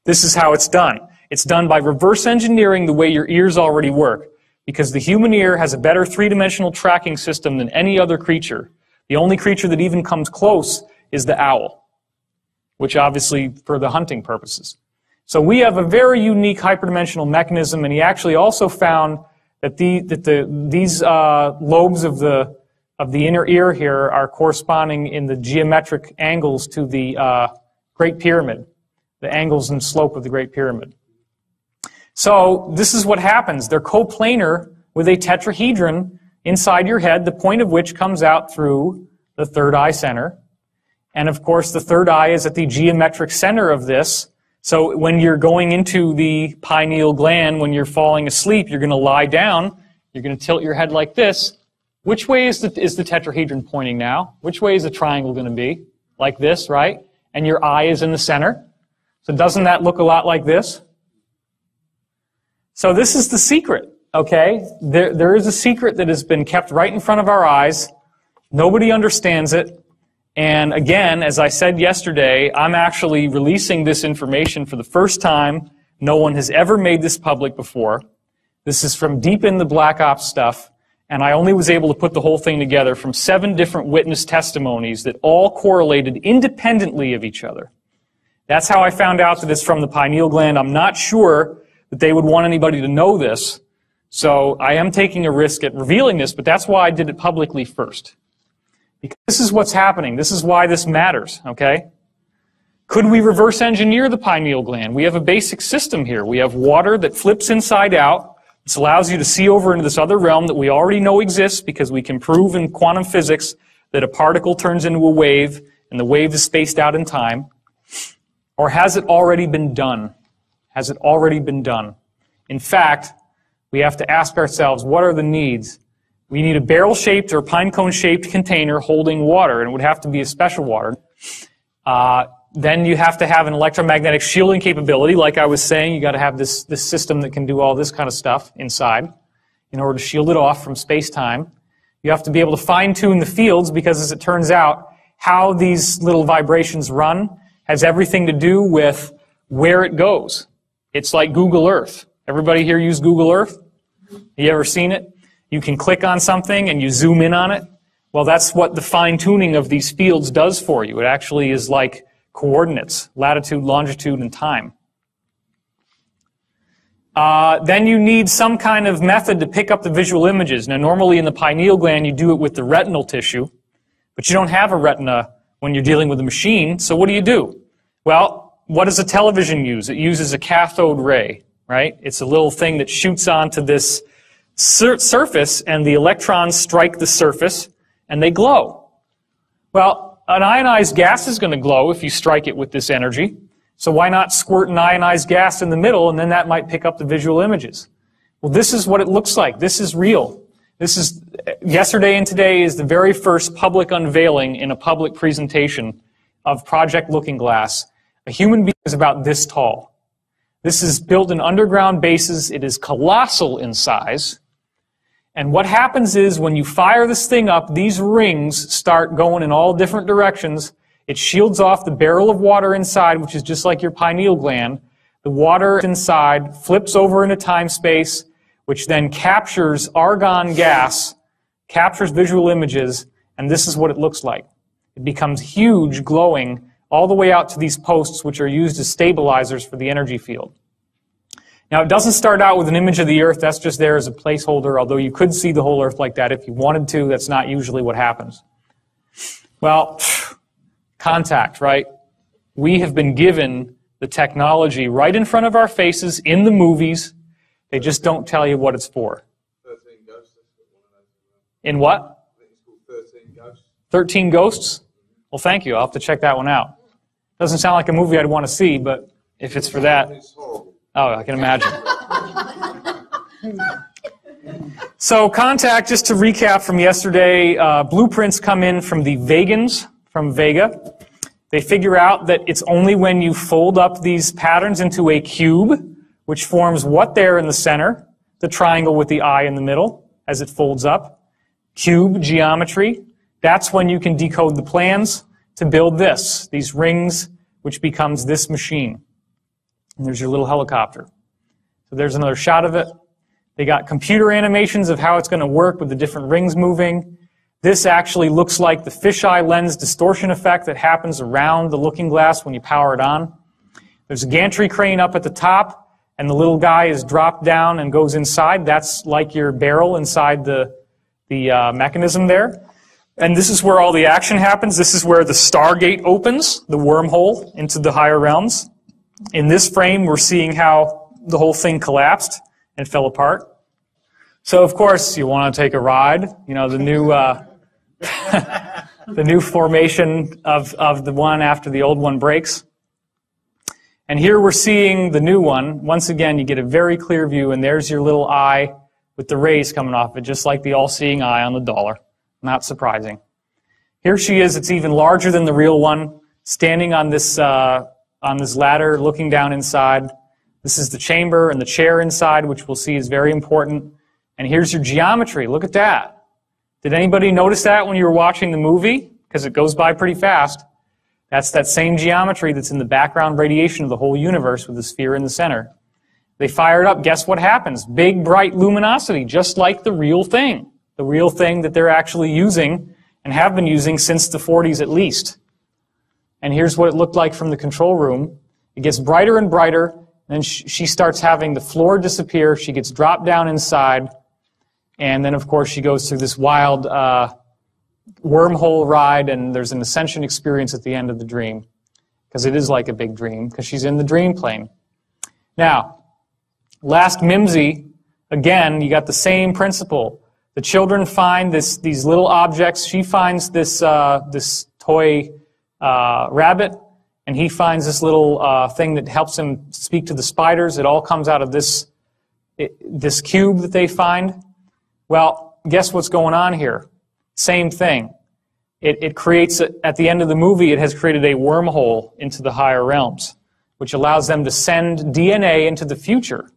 This is how it's done. It's done by reverse engineering the way your ears already work, because the human ear has a better three-dimensional tracking system than any other creature. The only creature that even comes close is the owl, which obviously for the hunting purposes. So we have a very unique hyperdimensional mechanism, and he actually also found that these lobes of the inner ear here are corresponding in the geometric angles to the Great Pyramid, the angles and slope of the Great Pyramid. So this is what happens. They're coplanar with a tetrahedron inside your head, the point of which comes out through the third eye center. And of course, the third eye is at the geometric center of this. So when you're going into the pineal gland, when you're falling asleep, you're going to lie down. You're going to tilt your head like this. Which way is the tetrahedron pointing now? Which way is the triangle going to be? Like this, right? And your eye is in the center. So doesn't that look a lot like this? So this is the secret, okay? There is a secret that has been kept right in front of our eyes. Nobody understands it. And again, as I said yesterday, I'm actually releasing this information for the first time. No one has ever made this public before. This is from deep in the Black Ops stuff, and I only was able to put the whole thing together from 7 different witness testimonies that all correlated independently of each other. That's how I found out that it's from the pineal gland. I'm not sure that they would want anybody to know this, so I am taking a risk at revealing this, but that's why I did it publicly first. Because this is what's happening. This is why this matters, okay? Could we reverse engineer the pineal gland? We have a basic system here. We have water that flips inside out. This allows you to see over into this other realm that we already know exists because we can prove in quantum physics that a particle turns into a wave and the wave is spaced out in time. Or has it already been done? Has it already been done? In fact, we have to ask ourselves, what are the needs? We need a barrel-shaped or pine-cone-shaped container holding water, and it would have to be a special water. Then you have to have an electromagnetic shielding capability. Like I was saying, you got to have this system that can do all this kind of stuff inside in order to shield it off from space-time. You have to be able to fine-tune the fields because, as it turns out, how these little vibrations run has everything to do with where it goes. It's like Google Earth. Everybody here use Google Earth? You ever seen it? You can click on something and you zoom in on it. Well, that's what the fine-tuning of these fields does for you. It actually is like coordinates, latitude, longitude, and time. Then you need some kind of method to pick up the visual images. Now, normally in the pineal gland, you do it with the retinal tissue, but you don't have a retina when you're dealing with a machine, so what do? Well, what does a television use? It uses a cathode ray, right? It's a little thing that shoots onto this surface, and the electrons strike the surface, and they glow. Well, an ionized gas is going to glow if you strike it with this energy. So why not squirt an ionized gas in the middle, and then that might pick up the visual images? Well, this is what it looks like. This is real. This is, yesterday and today is the very first public unveiling in a public presentation of Project Looking Glass. A human being is about this tall. This is built in underground bases. It is colossal in size. And what happens is when you fire this thing up, these rings start going in all different directions. It shields off the barrel of water inside, which is just like your pineal gland. The water inside flips over into time-space, which then captures argon gas, captures visual images, and this is what it looks like. It becomes huge, glowing, all the way out to these posts, which are used as stabilizers for the energy field. Now, it doesn't start out with an image of the Earth. That's just there as a placeholder, although you could see the whole Earth like that if you wanted to. That's not usually what happens. Well, contact, right? We have been given the technology right in front of our faces in the movies. They just don't tell you what it's for. 13 Ghosts. In what? I think it's called 13 Ghosts. 13 Ghosts? Well, thank you. I'll have to check that one out. Doesn't sound like a movie I'd want to see, but if it's for that... It's horrible. Oh, I can imagine. So contact, just to recap from yesterday, blueprints come in from the Vegans, from Vega. They figure out that it's only when you fold up these patterns into a cube, which forms what there in the center, the triangle with the eye in the middle, as it folds up. Cube geometry. That's when you can decode the plans to build this, these rings, which becomes this machine. And there's your little helicopter. So there's another shot of it. They got computer animations of how it's going to work with the different rings moving. This actually looks like the fisheye lens distortion effect that happens around the looking glass when you power it on. There's a gantry crane up at the top, and the little guy is dropped down and goes inside. That's like your barrel inside the mechanism there. And this is where all the action happens. This is where the Stargate opens, the wormhole into the higher realms. In this frame, we're seeing how the whole thing collapsed and fell apart. So, of course, you want to take a ride. You know, the new the new formation of the one after the old one breaks. And here we're seeing the new one. Once again, you get a very clear view, and there's your little eye with the rays coming off it, just like the all-seeing eye on the dollar. Not surprising. Here she is. It's even larger than the real one, standing on this ladder, looking down inside. This is the chamber and the chair inside, which we'll see is very important. And here's your geometry. Look at that. Did anybody notice that when you were watching the movie? Because it goes by pretty fast. That's that same geometry that's in the background radiation of the whole universe with the sphere in the center. They fire it up. Guess what happens? Big, bright luminosity, just like the real thing. The real thing that they're actually using and have been using since the 40s at least. and here's what it looked like from the control room. It gets brighter and brighter, and then she starts having the floor disappear. She gets dropped down inside, and then, of course, she goes through this wild wormhole ride, and there's an ascension experience at the end of the dream, because it is like a big dream, because she's in the dream plane. Now, last Mimsy, again, you got the same principle. The children find these little objects. She finds this toy rabbit, and he finds this little thing that helps him speak to the spiders. It all comes out of this cube that they find. Well, guess what's going on here? Same thing. It creates, at the end of the movie, it has created a wormhole into the higher realms, which allows them to send DNA into the future.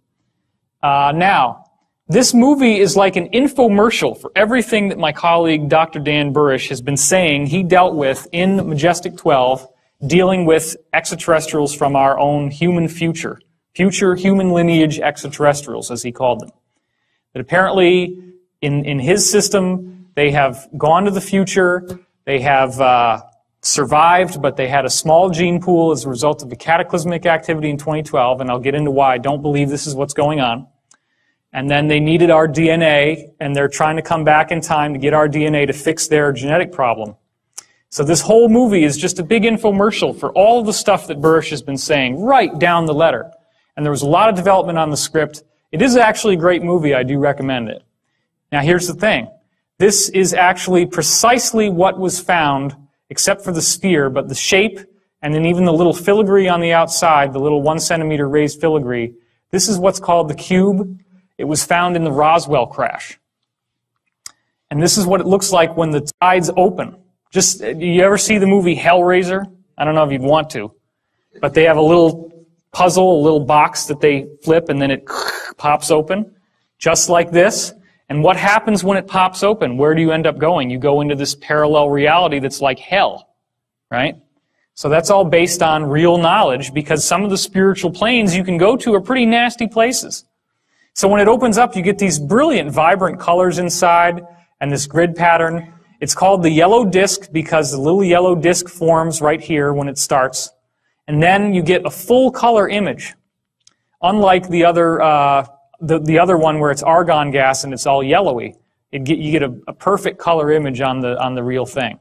Now, this movie is like an infomercial for everything that my colleague Dr. Dan Burish has been saying he dealt with in Majestic 12, dealing with extraterrestrials from our own human future human lineage extraterrestrials, as he called them. That apparently, in his system, they have gone to the future, they have survived, but they had a small gene pool as a result of the cataclysmic activity in 2012, and I'll get into why I don't believe this is what's going on. And then they needed our DNA, and they're trying to come back in time to get our DNA to fix their genetic problem. So this whole movie is just a big infomercial for all of the stuff that Burish has been saying, right down the letter. And there was a lot of development on the script. It is actually a great movie. I do recommend it. Now here's the thing. This is actually precisely what was found, except for the sphere, but the shape, and then even the little filigree on the outside, the little 1 centimeter raised filigree. This is what's called the cube. It was found in the Roswell crash. And this is what it looks like when the tides open. You ever see the movie Hellraiser? I don't know if you'd want to. But they have a little puzzle, a little box that they flip, and then it pops open, just like this. And what happens when it pops open? Where do you end up going? You go into this parallel reality that's like hell, right? So that's all based on real knowledge, because some of the spiritual planes you can go to are pretty nasty places. So when it opens up, you get these brilliant, vibrant colors inside and this grid pattern. It's called the yellow disc because the little yellow disc forms right here when it starts. And then you get a full color image, unlike the other one where it's argon gas and it's all yellowy. You get a perfect color image on the real thing.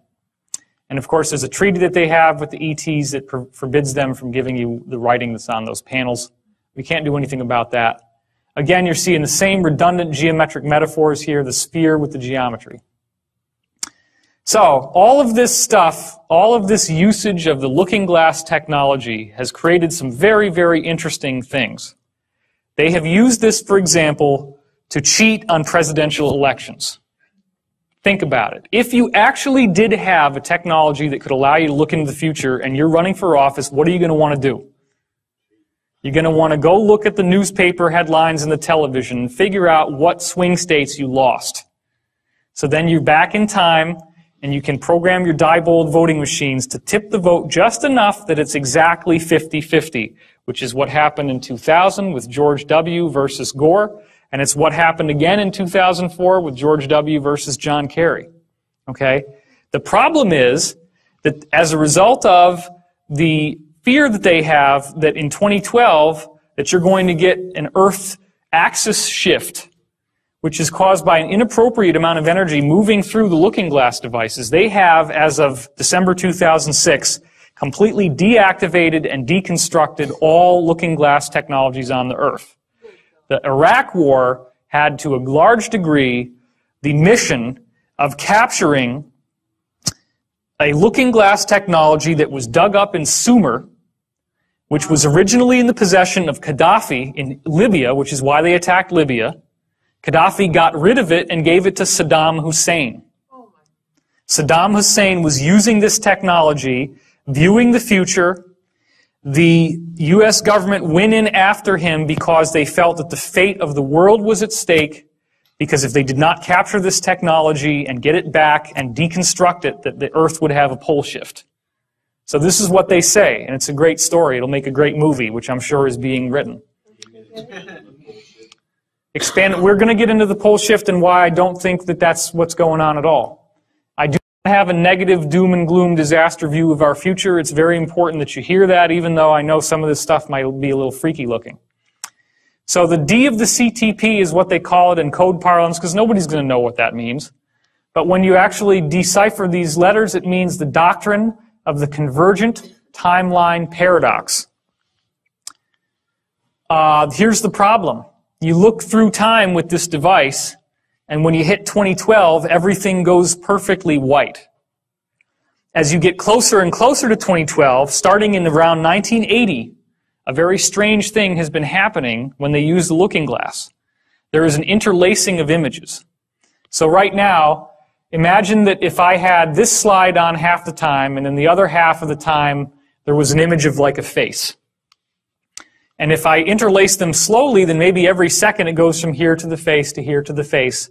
And of course, there's a treaty that they have with the ETs that forbids them from giving you the writing that's on those panels. We can't do anything about that. Again, you're seeing the same redundant geometric metaphors here, the sphere with the geometry. So, all of this stuff, all of this usage of the looking glass technology has created some very, very interesting things. They have used this, for example, to cheat on presidential elections. Think about it. If you actually did have a technology that could allow you to look into the future and you're running for office, what are you going to want to do? You're going to want to go look at the newspaper headlines and the television and figure out what swing states you lost. So then you're back in time and you can program your Diebold voting machines to tip the vote just enough that it's exactly 50-50, which is what happened in 2000 with George W. versus Gore, and it's what happened again in 2004 with George W. versus John Kerry. Okay? The problem is that as a result of the fear that they have that in 2012 that you're going to get an Earth axis shift, which is caused by an inappropriate amount of energy moving through the looking glass devices. They have, as of December 2006, completely deactivated and deconstructed all looking glass technologies on the Earth. The Iraq War had, to a large degree, the mission of capturing a looking glass technology that was dug up in Sumer, which was originally in the possession of Gaddafi in Libya, which is why they attacked Libya. Gaddafi got rid of it and gave it to Saddam Hussein. Saddam Hussein was using this technology, viewing the future. The U.S. government went in after him because they felt that the fate of the world was at stake, because if they did not capture this technology and get it back and deconstruct it, that the Earth would have a pole shift. So this is what they say, and it's a great story. It'll make a great movie, which I'm sure is being written. We're going to get into the pole shift and why I don't think that that's what's going on at all. I do have a negative doom and gloom disaster view of our future. It's very important that you hear that, even though I know some of this stuff might be a little freaky looking. So the D of the CTP is what they call it in code parlance, because nobody's going to know what that means. But when you actually decipher these letters, it means the doctrine of the convergent timeline paradox. Here's the problem. You look through time with this device, and when you hit 2012, everything goes perfectly white. As you get closer and closer to 2012, starting in around 1980, a very strange thing has been happening when they use the looking glass. There is an interlacing of images. So right now, imagine that if I had this slide on half the time, and then the other half of the time, there was an image of like a face. And if I interlace them slowly, then maybe every second it goes from here to the face to here to the face.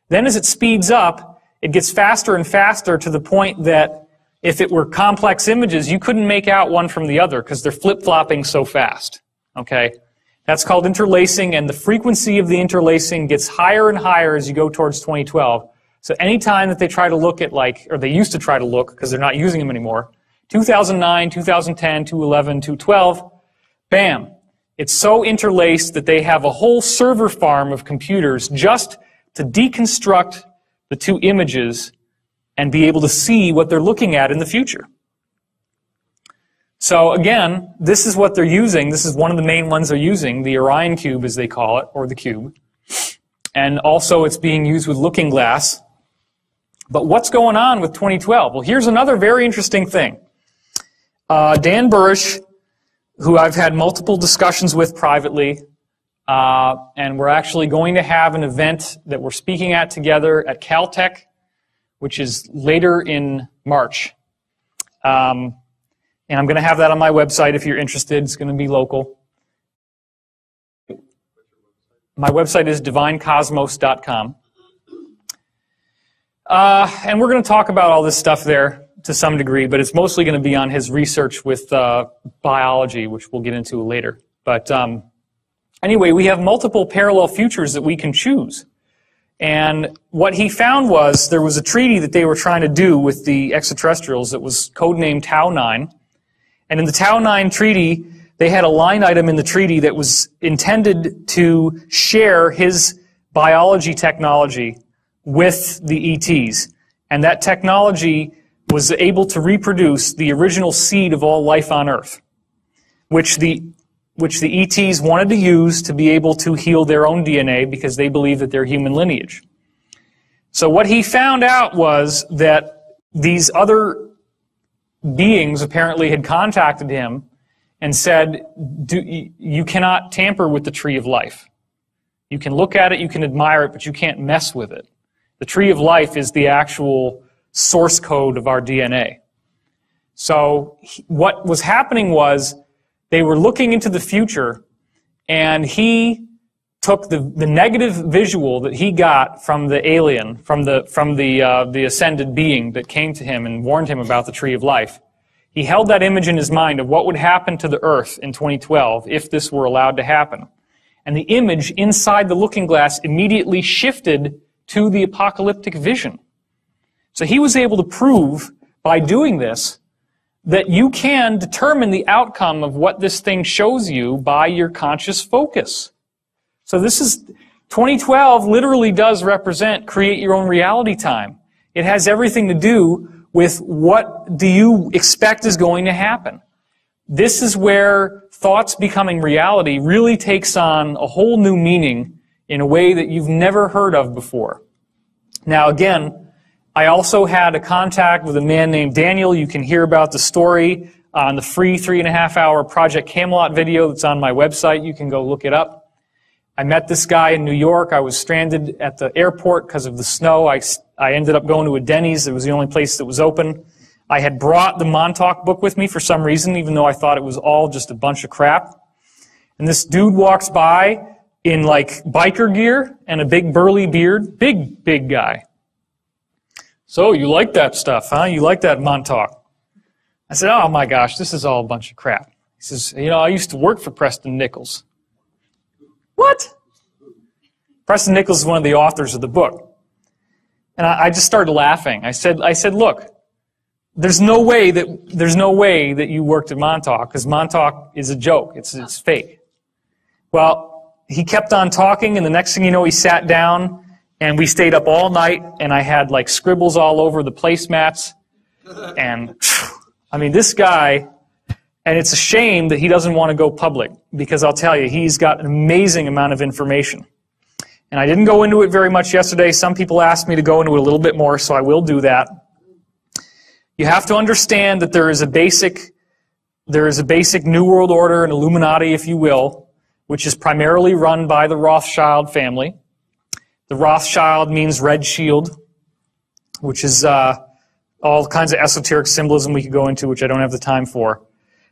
Then as it speeds up, it gets faster and faster to the point that if it were complex images, you couldn't make out one from the other because they're flip-flopping so fast. Okay? That's called interlacing, and the frequency of the interlacing gets higher and higher as you go towards 2012. So anytime that they try to look at, like, or they used to try to look because they're not using them anymore, 2009, 2010, 2011, 2012, bam. It's so interlaced that they have a whole server farm of computers just to deconstruct the two images and be able to see what they're looking at in the future. So again, this is what they're using. This is one of the main ones they're using, the Orion cube as they call it, or the cube. And also it's being used with looking glass. But what's going on with 2012? Well, here's another very interesting thing. Dan Burrish, who I've had multiple discussions with privately, and we're actually going to have an event that we're speaking at together at Caltech, which is later in March. And I'm going to have that on my website if you're interested. It's going to be local. My website is divinecosmos.com. And we're going to talk about all this stuff there to some degree, but it's mostly going to be on his research with biology, which we'll get into later. But anyway, we have multiple parallel futures that we can choose. And what he found was there was a treaty that they were trying to do with the extraterrestrials that was codenamed Tau 9. And in the Tau 9 treaty, they had a line item in the treaty that was intended to share his biology technology with the ETs. And that technology was able to reproduce the original seed of all life on Earth, which the ETs wanted to use to be able to heal their own DNA because they believe that they're human lineage. So what he found out was that these other beings apparently had contacted him and said, you cannot tamper with the tree of life. You can look at it, you can admire it, but you can't mess with it. The tree of life is the actual source code of our DNA. So what was happening was they were looking into the future, and he took the negative visual that he got from the alien, from the ascended being that came to him and warned him about the tree of life. He held that image in his mind of what would happen to the Earth in 2012 if this were allowed to happen. And the image inside the looking glass immediately shifted to the apocalyptic vision. So he was able to prove by doing this that you can determine the outcome of what this thing shows you by your conscious focus. So this is, 2012 literally does represent create your own reality time. It has everything to do with what do you expect is going to happen. This is where thoughts becoming reality really takes on a whole new meaning in a way that you've never heard of before. Now again, I also had a contact with a man named Daniel. You can hear about the story on the free 3.5-hour Project Camelot video that's on my website. You can go look it up. I met this guy in New York. I was stranded at the airport because of the snow. I ended up going to a Denny's. It was the only place that was open. I had brought the Montauk book with me for some reason, even though I thought it was all just a bunch of crap. And this dude walks by in like biker gear and a big burly beard. Big guy. So you like that stuff, huh? You like that Montauk? I said, oh my gosh, this is all a bunch of crap. He says, you know, I used to work for Preston Nichols. What? Preston Nichols is one of the authors of the book. And I just started laughing. I said, look, there's no way that you worked at Montauk, because Montauk is a joke. It's fake. Well, he kept on talking, and the next thing you know, he sat down, and we stayed up all night, and I had like scribbles all over the placemats. And I mean, this guy, and it's a shame that he doesn't want to go public, because I'll tell you, he's got an amazing amount of information. And I didn't go into it very much yesterday. Some people asked me to go into it a little bit more, so I will do that. You have to understand that there is a basic New World Order, an Illuminati, if you will, which is primarily run by the Rothschild family. The Rothschild means red shield, which is all kinds of esoteric symbolism we could go into, which I don't have the time for.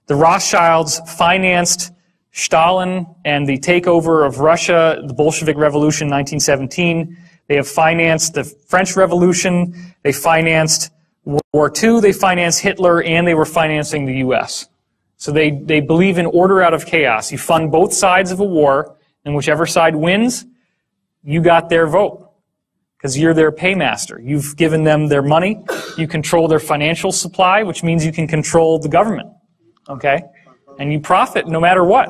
The Rothschilds financed Stalin and the takeover of Russia, the Bolshevik Revolution in 1917. They have financed the French Revolution. They financed World War II. They financed Hitler, and they were financing the U.S. So they believe in order out of chaos. You fund both sides of a war, and whichever side wins, you got their vote, because you're their paymaster. You've given them their money. You control their financial supply, which means you can control the government. Okay? And you profit no matter what.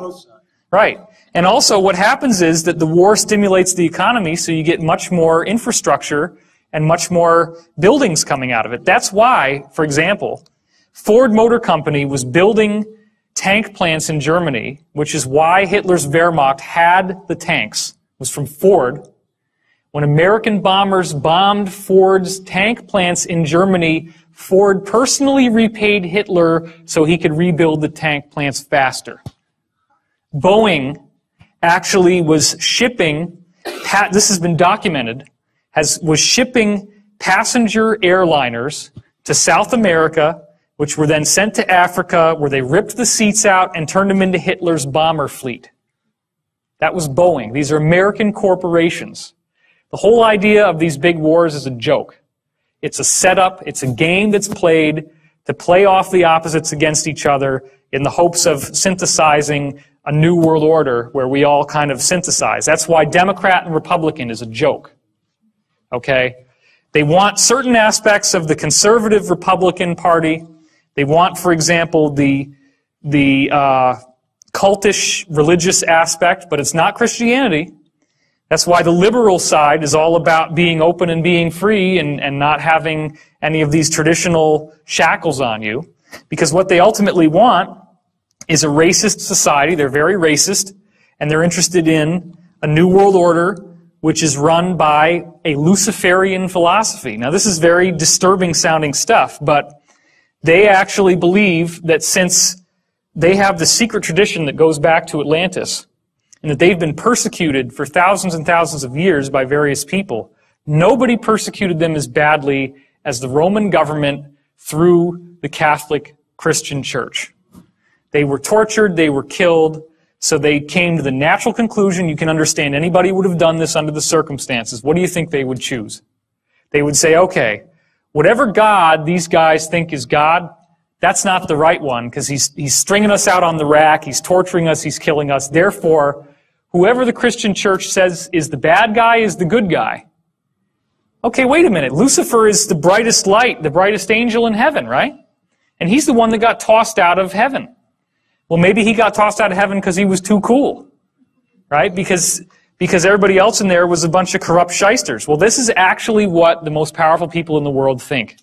Right. And also what happens is that the war stimulates the economy, so you get much more infrastructure and much more buildings coming out of it. That's why, for example, Ford Motor Company was building tank plants in Germany, which is why Hitler's Wehrmacht had the tanks. It was from Ford. When American bombers bombed Ford's tank plants in Germany, Ford personally repaid Hitler so he could rebuild the tank plants faster. Boeing actually was shipping, this has been documented, was shipping passenger airliners to South America, which were then sent to Africa, where they ripped the seats out and turned them into Hitler's bomber fleet. That was Boeing. These are American corporations. The whole idea of these big wars is a joke. It's a setup, it's a game that's played to play off the opposites against each other in the hopes of synthesizing a new world order where we all kind of synthesize. That's why Democrat and Republican is a joke. Okay? They want certain aspects of the conservative Republican Party. They want, for example, the cultish religious aspect, but it's not Christianity. That's why the liberal side is all about being open and being free and not having any of these traditional shackles on you. Because what they ultimately want is a racist society. They're very racist, and they're interested in a new world order which is run by a Luciferian philosophy. Now, this is very disturbing sounding stuff, but they actually believe that since they have the secret tradition that goes back to Atlantis, and that they've been persecuted for thousands and thousands of years by various people, nobody persecuted them as badly as the Roman government through the Catholic Christian Church. They were tortured, they were killed, so they came to the natural conclusion, you can understand anybody would have done this under the circumstances. What do you think they would choose? They would say, okay, whatever God these guys think is God, that's not the right one, because he's stringing us out on the rack, he's torturing us, he's killing us. Therefore, whoever the Christian church says is the bad guy is the good guy. Okay, wait a minute. Lucifer is the brightest light, the brightest angel in heaven, right? And he's the one that got tossed out of heaven. Well, maybe he got tossed out of heaven because he was too cool, right? Because everybody else in there was a bunch of corrupt shysters. Well, this is actually what the most powerful people in the world think.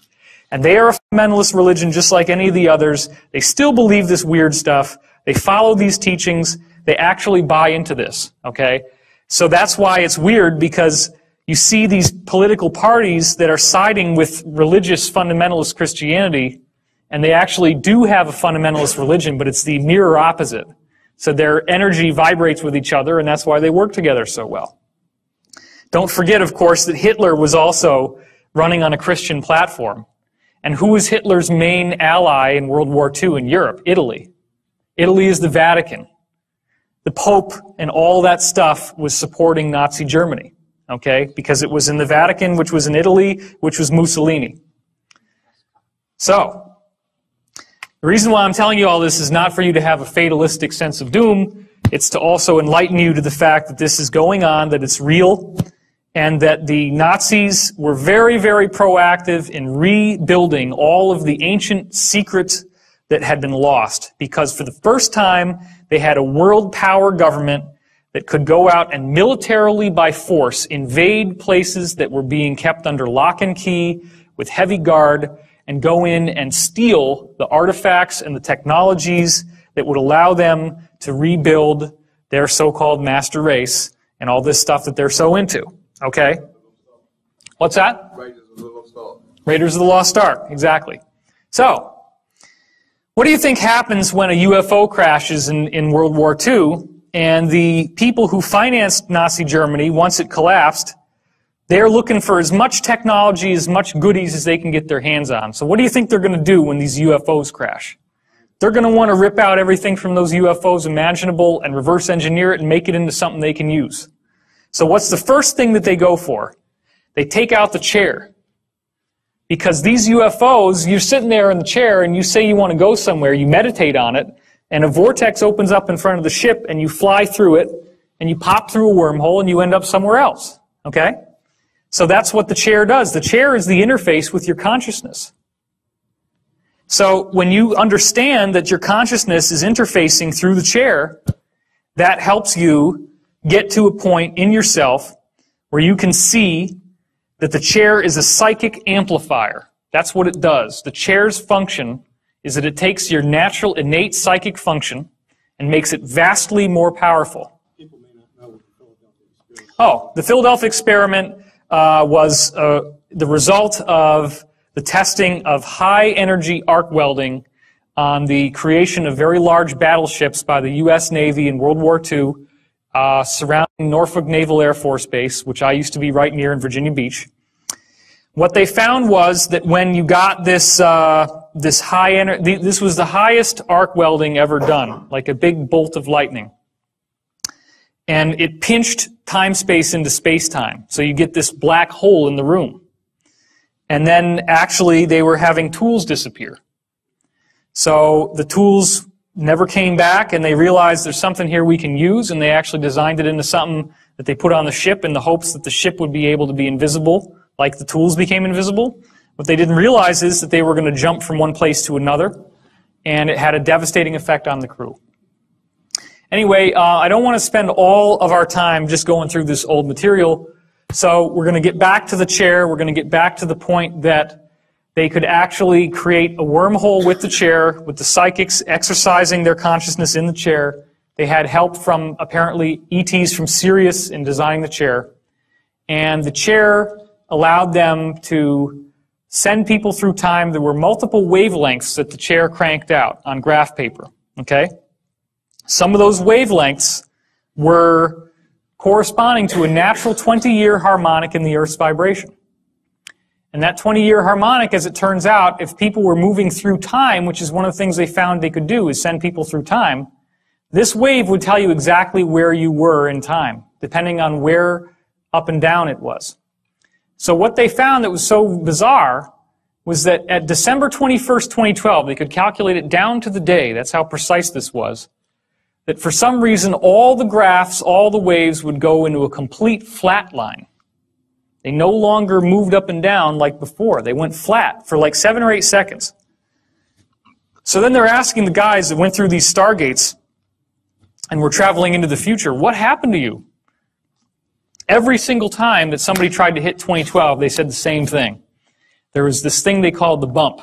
And they are a fundamentalist religion just like any of the others. They still believe this weird stuff. They follow these teachings. They actually buy into this, okay? So that's why it's weird, because you see these political parties that are siding with religious fundamentalist Christianity, and they actually do have a fundamentalist religion, but it's the mirror opposite. So their energy vibrates with each other, and that's why they work together so well. Don't forget, of course, that Hitler was also running on a Christian platform. And who was Hitler's main ally in World War II in Europe? Italy. Italy is the Vatican. The Pope and all that stuff was supporting Nazi Germany, okay? Because it was in the Vatican, which was in Italy, which was Mussolini. So, the reason why I'm telling you all this is not for you to have a fatalistic sense of doom. It's to also enlighten you to the fact that this is going on, that it's real, and that the Nazis were very, very proactive in rebuilding all of the ancient secrets that had been lost, because for the first time they had a world power government that could go out and militarily by force invade places that were being kept under lock and key with heavy guard and go in and steal the artifacts and the technologies that would allow them to rebuild their so-called master race and all this stuff that they're so into. Okay? What's that? Raiders of the Lost Ark. Raiders of the Lost Ark, exactly. So, what do you think happens when a UFO crashes in World War II, and the people who financed Nazi Germany, once it collapsed, they're looking for as much technology, as much goodies as they can get their hands on. So what do you think they're going to do when these UFOs crash? They're going to want to rip out everything from those UFOs imaginable and reverse engineer it and make it into something they can use. So what's the first thing that they go for? They take out the chair. Because these UFOs, you're sitting there in the chair and you say you want to go somewhere, you meditate on it, and a vortex opens up in front of the ship and you fly through it and you pop through a wormhole and you end up somewhere else. Okay? So that's what the chair does. The chair is the interface with your consciousness. So when you understand that your consciousness is interfacing through the chair, that helps you get to a point in yourself where you can see that the chair is a psychic amplifier. That's what it does. The chair's function is that it takes your natural innate psychic function and makes it vastly more powerful. People may not know what the Philadelphia experiment is. Oh, the Philadelphia experiment was the result of the testing of high-energy arc welding on the creation of very large battleships by the U.S. Navy in World War II surrounding Norfolk Naval Air Force Base, which I used to be right near in Virginia Beach. What they found was that when you got this high energy, this was the highest arc welding ever done, like a big bolt of lightning. And it pinched time-space into space-time. So you get this black hole in the room. And then actually they were having tools disappear. So the tools never came back, and they realized there's something here we can use, and they actually designed it into something that they put on the ship in the hopes that the ship would be able to be invisible, like the tools became invisible. What they didn't realize is that they were going to jump from one place to another, and it had a devastating effect on the crew. Anyway, I don't want to spend all of our time just going through this old material, so we're going to get back to the chair. We're going to get back to the point that they could actually create a wormhole with the chair, with the psychics exercising their consciousness in the chair. They had help from, apparently, ETs from Sirius in designing the chair. And the chair allowed them to send people through time. There were multiple wavelengths that the chair cranked out on graph paper. Okay? Some of those wavelengths were corresponding to a natural 20-year harmonic in the Earth's vibration. And that 20-year harmonic, as it turns out, if people were moving through time, which is one of the things they found they could do, is send people through time, this wave would tell you exactly where you were in time, depending on where up and down it was. So what they found that was so bizarre was that at December 21st, 2012, they could calculate it down to the day, that's how precise this was, that for some reason all the graphs, all the waves would go into a complete flat line. They no longer moved up and down like before. They went flat for like 7 or 8 seconds. So then they're asking the guys that went through these stargates and were traveling into the future, what happened to you? Every single time that somebody tried to hit 2012, they said the same thing. There was this thing they called the bump.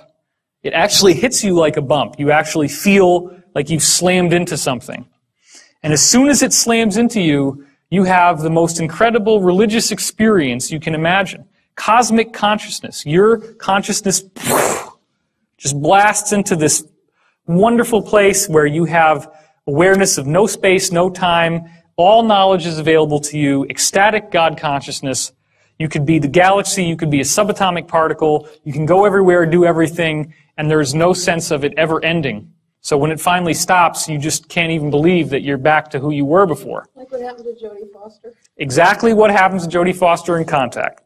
It actually hits you like a bump. You actually feel like you've slammed into something. And as soon as it slams into you, you have the most incredible religious experience you can imagine. Cosmic consciousness. Your consciousness just blasts into this wonderful place where you have awareness of no space, no time. All knowledge is available to you. Ecstatic God consciousness. You could be the galaxy. You could be a subatomic particle. You can go everywhere, do everything, and there's no sense of it ever ending. So when it finally stops, you just can't even believe that you're back to who you were before. Like what happened to Jodie Foster? Exactly what happens to Jodie Foster in Contact.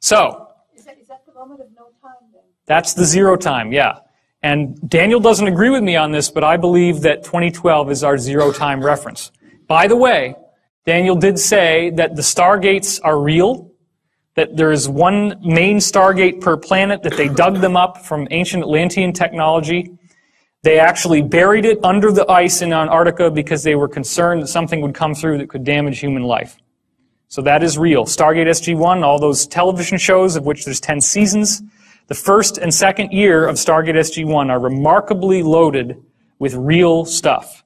So, Is that the moment of no time then? that's the zero time, yeah. And Daniel doesn't agree with me on this, but I believe that 2012 is our zero time reference. By the way, Daniel did say that the stargates are real, that there is one main stargate per planet, that they dug them up from ancient Atlantean technology. They actually buried it under the ice in Antarctica because they were concerned that something would come through that could damage human life. So that is real. Stargate SG-1, all those television shows, of which there's 10 seasons, the first and second year of Stargate SG-1 are remarkably loaded with real stuff.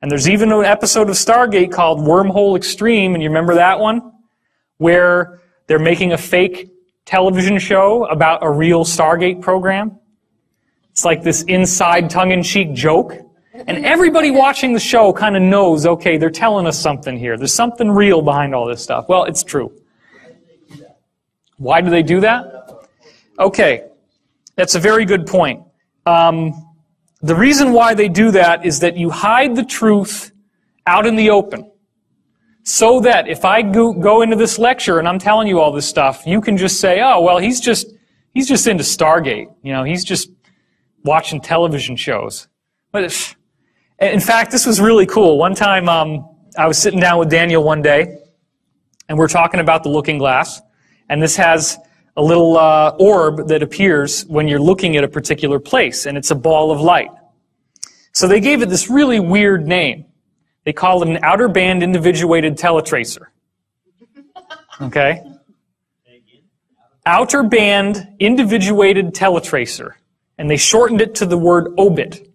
And there's even an episode of Stargate called Wormhole Extreme, and you remember that one? Where they're making a fake television show about a real Stargate program. It's like this inside tongue-in-cheek joke. And everybody watching the show kind of knows, okay, they're telling us something here. There's something real behind all this stuff. Well, it's true. Why do they do that? Okay, that's a very good point. The reason why they do that is that you hide the truth out in the open. So that if I go into this lecture and I'm telling you all this stuff, you can just say, oh, well, he's just into Stargate. You know, he's just watching television shows. But in fact, this was really cool. One time, I was sitting down with Daniel one day, and we're talking about the looking glass. And this has a little orb that appears when you're looking at a particular place, and it's a ball of light. So they gave it this really weird name. They call it an outer band individuated teletracer. Okay? Outer band individuated teletracer. And they shortened it to the word OBIT.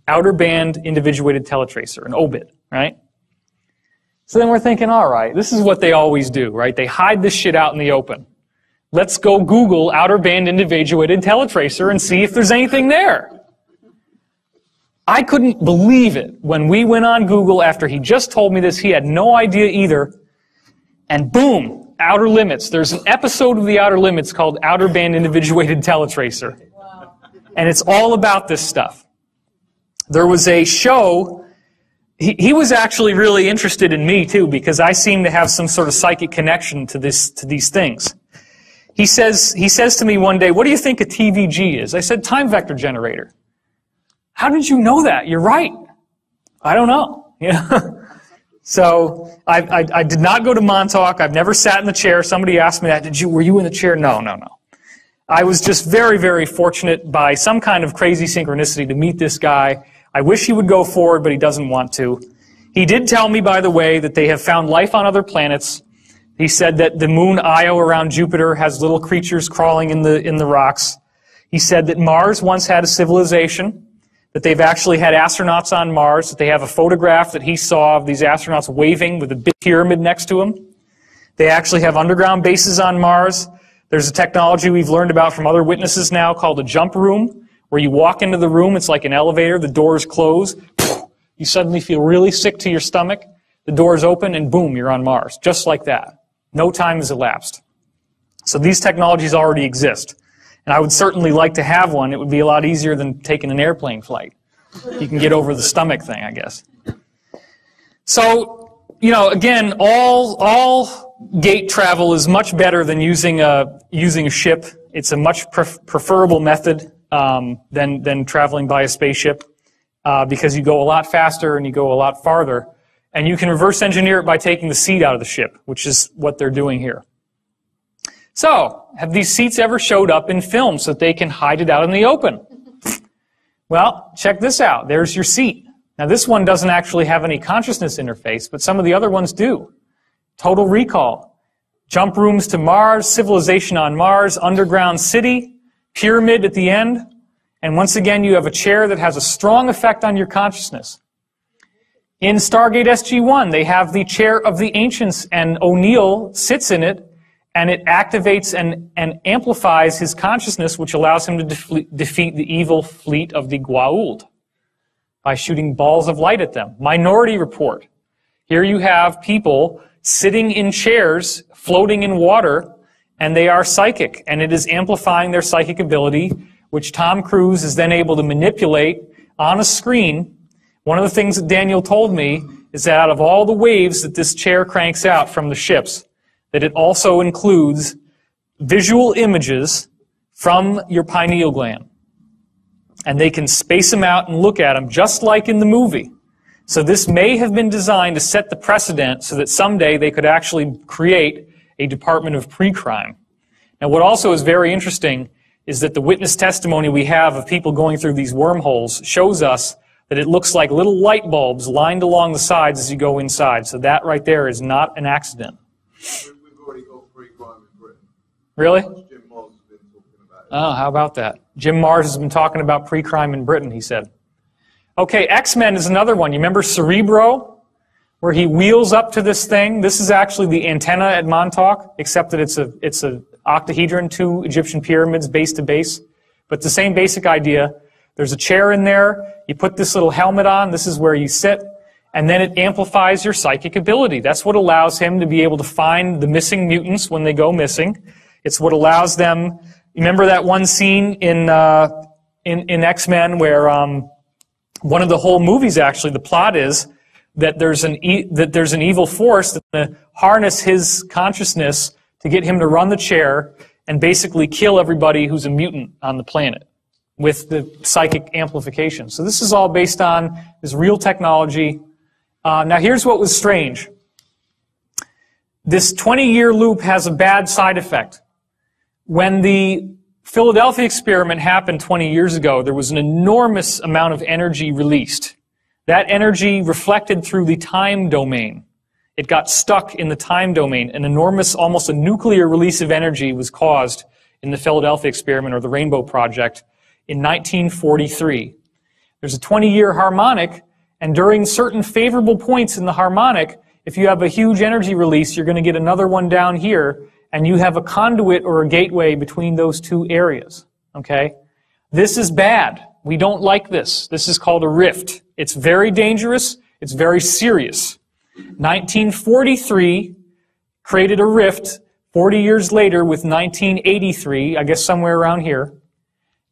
Outer band individuated teletracer, an OBIT, right? So then we're thinking, all right, this is what they always do, right? They hide this shit out in the open. Let's go Google outer band individuated teletracer and see if there's anything there. I couldn't believe it when we went on Google after he just told me this. He had no idea either. And boom, Outer Limits. There's an episode of the Outer Limits called Outer Band Individuated Teletracer. And it's all about this stuff. There was a show, he was actually really interested in me too, because I seem to have some sort of psychic connection to these things. He says to me one day, what do you think a TVG is? I said, time vector generator. How did you know that? You're right. I don't know. You know? So I did not go to Montauk. I've never sat in the chair. Somebody asked me that. Were you in the chair? No. I was just very, very fortunate by some kind of crazy synchronicity to meet this guy. I wish he would go forward, but he doesn't want to. He did tell me, by the way, that they have found life on other planets. He said that the moon Io around Jupiter has little creatures crawling in the rocks. He said that Mars once had a civilization, that they've actually had astronauts on Mars, that they have a photograph that he saw of these astronauts waving with a big pyramid next to them. They actually have underground bases on Mars. There's a technology we've learned about from other witnesses now called a jump room, where you walk into the room, it's like an elevator, the doors close, you suddenly feel really sick to your stomach, the doors open, and boom, you're on Mars. Just like that. No time has elapsed. So these technologies already exist. And I would certainly like to have one. It would be a lot easier than taking an airplane flight. You can get over the stomach thing, I guess. So, you know, again, all gate travel is much better than using a ship. It's a much preferable method than traveling by a spaceship because you go a lot faster and you go a lot farther. And you can reverse engineer it by taking the seat out of the ship, which is what they're doing here. So, have these seats ever showed up in film so that they can hide it out in the open? Well, check this out. There's your seat. Now, this one doesn't actually have any consciousness interface, but some of the other ones do. Total Recall, jump rooms to Mars, civilization on Mars, underground city, pyramid at the end, and once again, you have a chair that has a strong effect on your consciousness. In Stargate SG-1, they have the chair of the ancients, and O'Neill sits in it, and it activates and amplifies his consciousness, which allows him to defeat the evil fleet of the Goa'uld by shooting balls of light at them. Minority Report. Here you have people sitting in chairs, floating in water, and they are psychic, and it is amplifying their psychic ability, which Tom Cruise is then able to manipulate on a screen. One of the things that Daniel told me is that out of all the waves that this chair cranks out from the ships, that it also includes visual images from your pineal gland. And they can space them out and look at them just like in the movie. So this may have been designed to set the precedent so that someday they could actually create a department of pre-crime. Now, what also is very interesting is that the witness testimony we have of people going through these wormholes shows us that it looks like little light bulbs lined along the sides as you go inside. So that right there is not an accident. We've already got pre-crime in Britain. Really? Jim Moss has been talking about it. Oh, how about that? Jim Mars has been talking about pre-crime in Britain, he said. Okay, X-Men is another one. You remember Cerebro, where he wheels up to this thing? This is actually the antenna at Montauk, except that it's a octahedron, 2 Egyptian pyramids base to base. But the same basic idea. There's a chair in there. You put this little helmet on. This is where you sit. And then it amplifies your psychic ability. That's what allows him to be able to find the missing mutants when they go missing. It's what allows them. Remember that one scene in X-Men where one of the whole movies, actually, the plot is that there's an evil force that's going to harness his consciousness to get him to run the chair and basically kill everybody who's a mutant on the planet with the psychic amplification. So this is all based on this real technology. Now here's what was strange. This 20-year loop has a bad side effect. When the Philadelphia experiment happened 20 years ago, there was an enormous amount of energy released. That energy reflected through the time domain. It got stuck in the time domain. An enormous, almost a nuclear release of energy was caused in the Philadelphia experiment, or the Rainbow Project, in 1943. There's a 20-year harmonic, and during certain favorable points in the harmonic, if you have a huge energy release, you're going to get another one down here, and you have a conduit or a gateway between those two areas. Okay? This is bad. We don't like this. This is called a rift. It's very dangerous. It's very serious. 1943 created a rift 40 years later with 1983, I guess somewhere around here.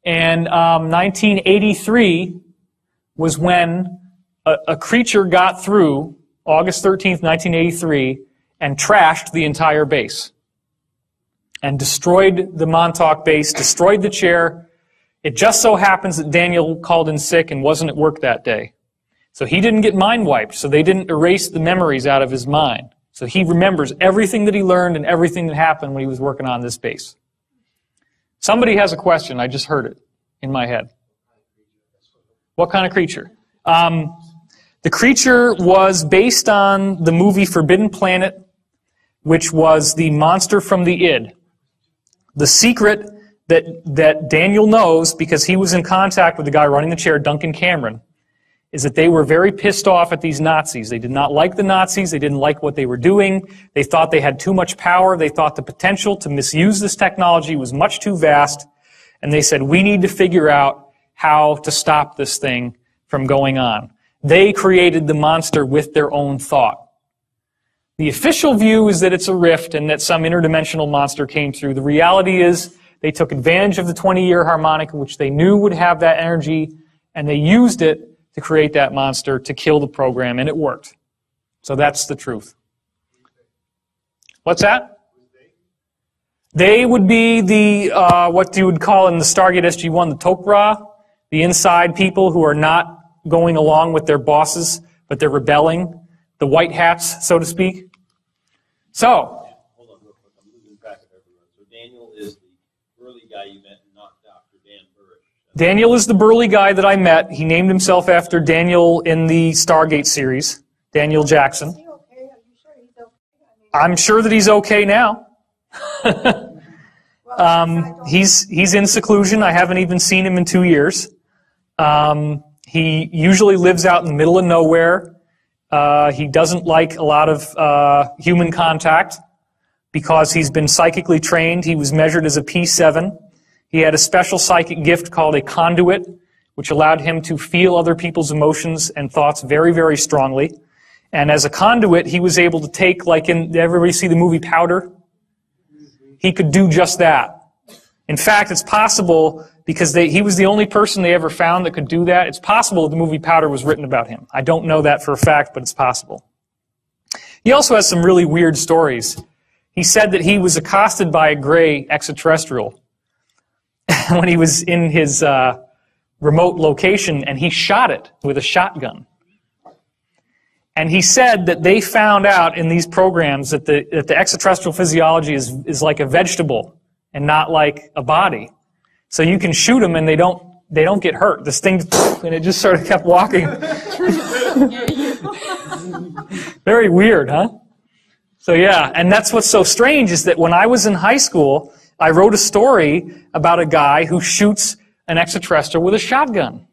And 1983 was when a creature got through, August 13th, 1983, and trashed the entire base. And destroyed the Montauk base, destroyed the chair. It just so happens that Daniel called in sick and wasn't at work that day. So he didn't get mind wiped, so they didn't erase the memories out of his mind. So he remembers everything that he learned and everything that happened when he was working on this base. Somebody has a question. I just heard it in my head. What kind of creature? The creature was based on the movie Forbidden Planet, which was the monster from the id. The secret that Daniel knows, because he was in contact with the guy running the chair, Duncan Cameron, is that they were very pissed off at these Nazis. They did not like the Nazis. They didn't like what they were doing. They thought they had too much power. They thought the potential to misuse this technology was much too vast. And they said, we need to figure out how to stop this thing from going on. They created the monster with their own thought. The official view is that it's a rift and that some interdimensional monster came through. The reality is they took advantage of the 20-year harmonic, which they knew would have that energy, and they used it to create that monster to kill the program, and it worked. So that's the truth. What's that? They would be the, what you would call in the Stargate SG-1, the Tok'ra, the inside people who are not going along with their bosses, but they're rebelling, the white hats, so to speak. So, hold on real quick, I'm losing track of everyone. So Daniel is the burly guy you met, and not Dr. Dan Burrish. Daniel is the burly guy that I met. He named himself after Daniel in the Stargate series, Daniel Jackson. Is he okay? Are you sure he's okay? I'm sure that he's okay now. He's in seclusion. I haven't even seen him in 2 years. He usually lives out in the middle of nowhere. He doesn't like a lot of human contact because he's been psychically trained. He was measured as a P7. He had a special psychic gift called a conduit, which allowed him to feel other people's emotions and thoughts very, very strongly. And as a conduit, he was able to take, like in, everybody see the movie Powder? He could do just that. In fact, it's possible, because he was the only person they ever found that could do that, it's possible that the movie Powder was written about him. I don't know that for a fact, but it's possible. He also has some really weird stories. He said that he was accosted by a gray extraterrestrial when he was in his remote location, and he shot it with a shotgun. And he said that they found out in these programs that the extraterrestrial physiology is like a vegetable and not like a body. So you can shoot them and they don't get hurt. This thing, and it just sort of kept walking. Very weird, huh? So yeah, and that's what's so strange is that when I was in high school, I wrote a story about a guy who shoots an extraterrestrial with a shotgun.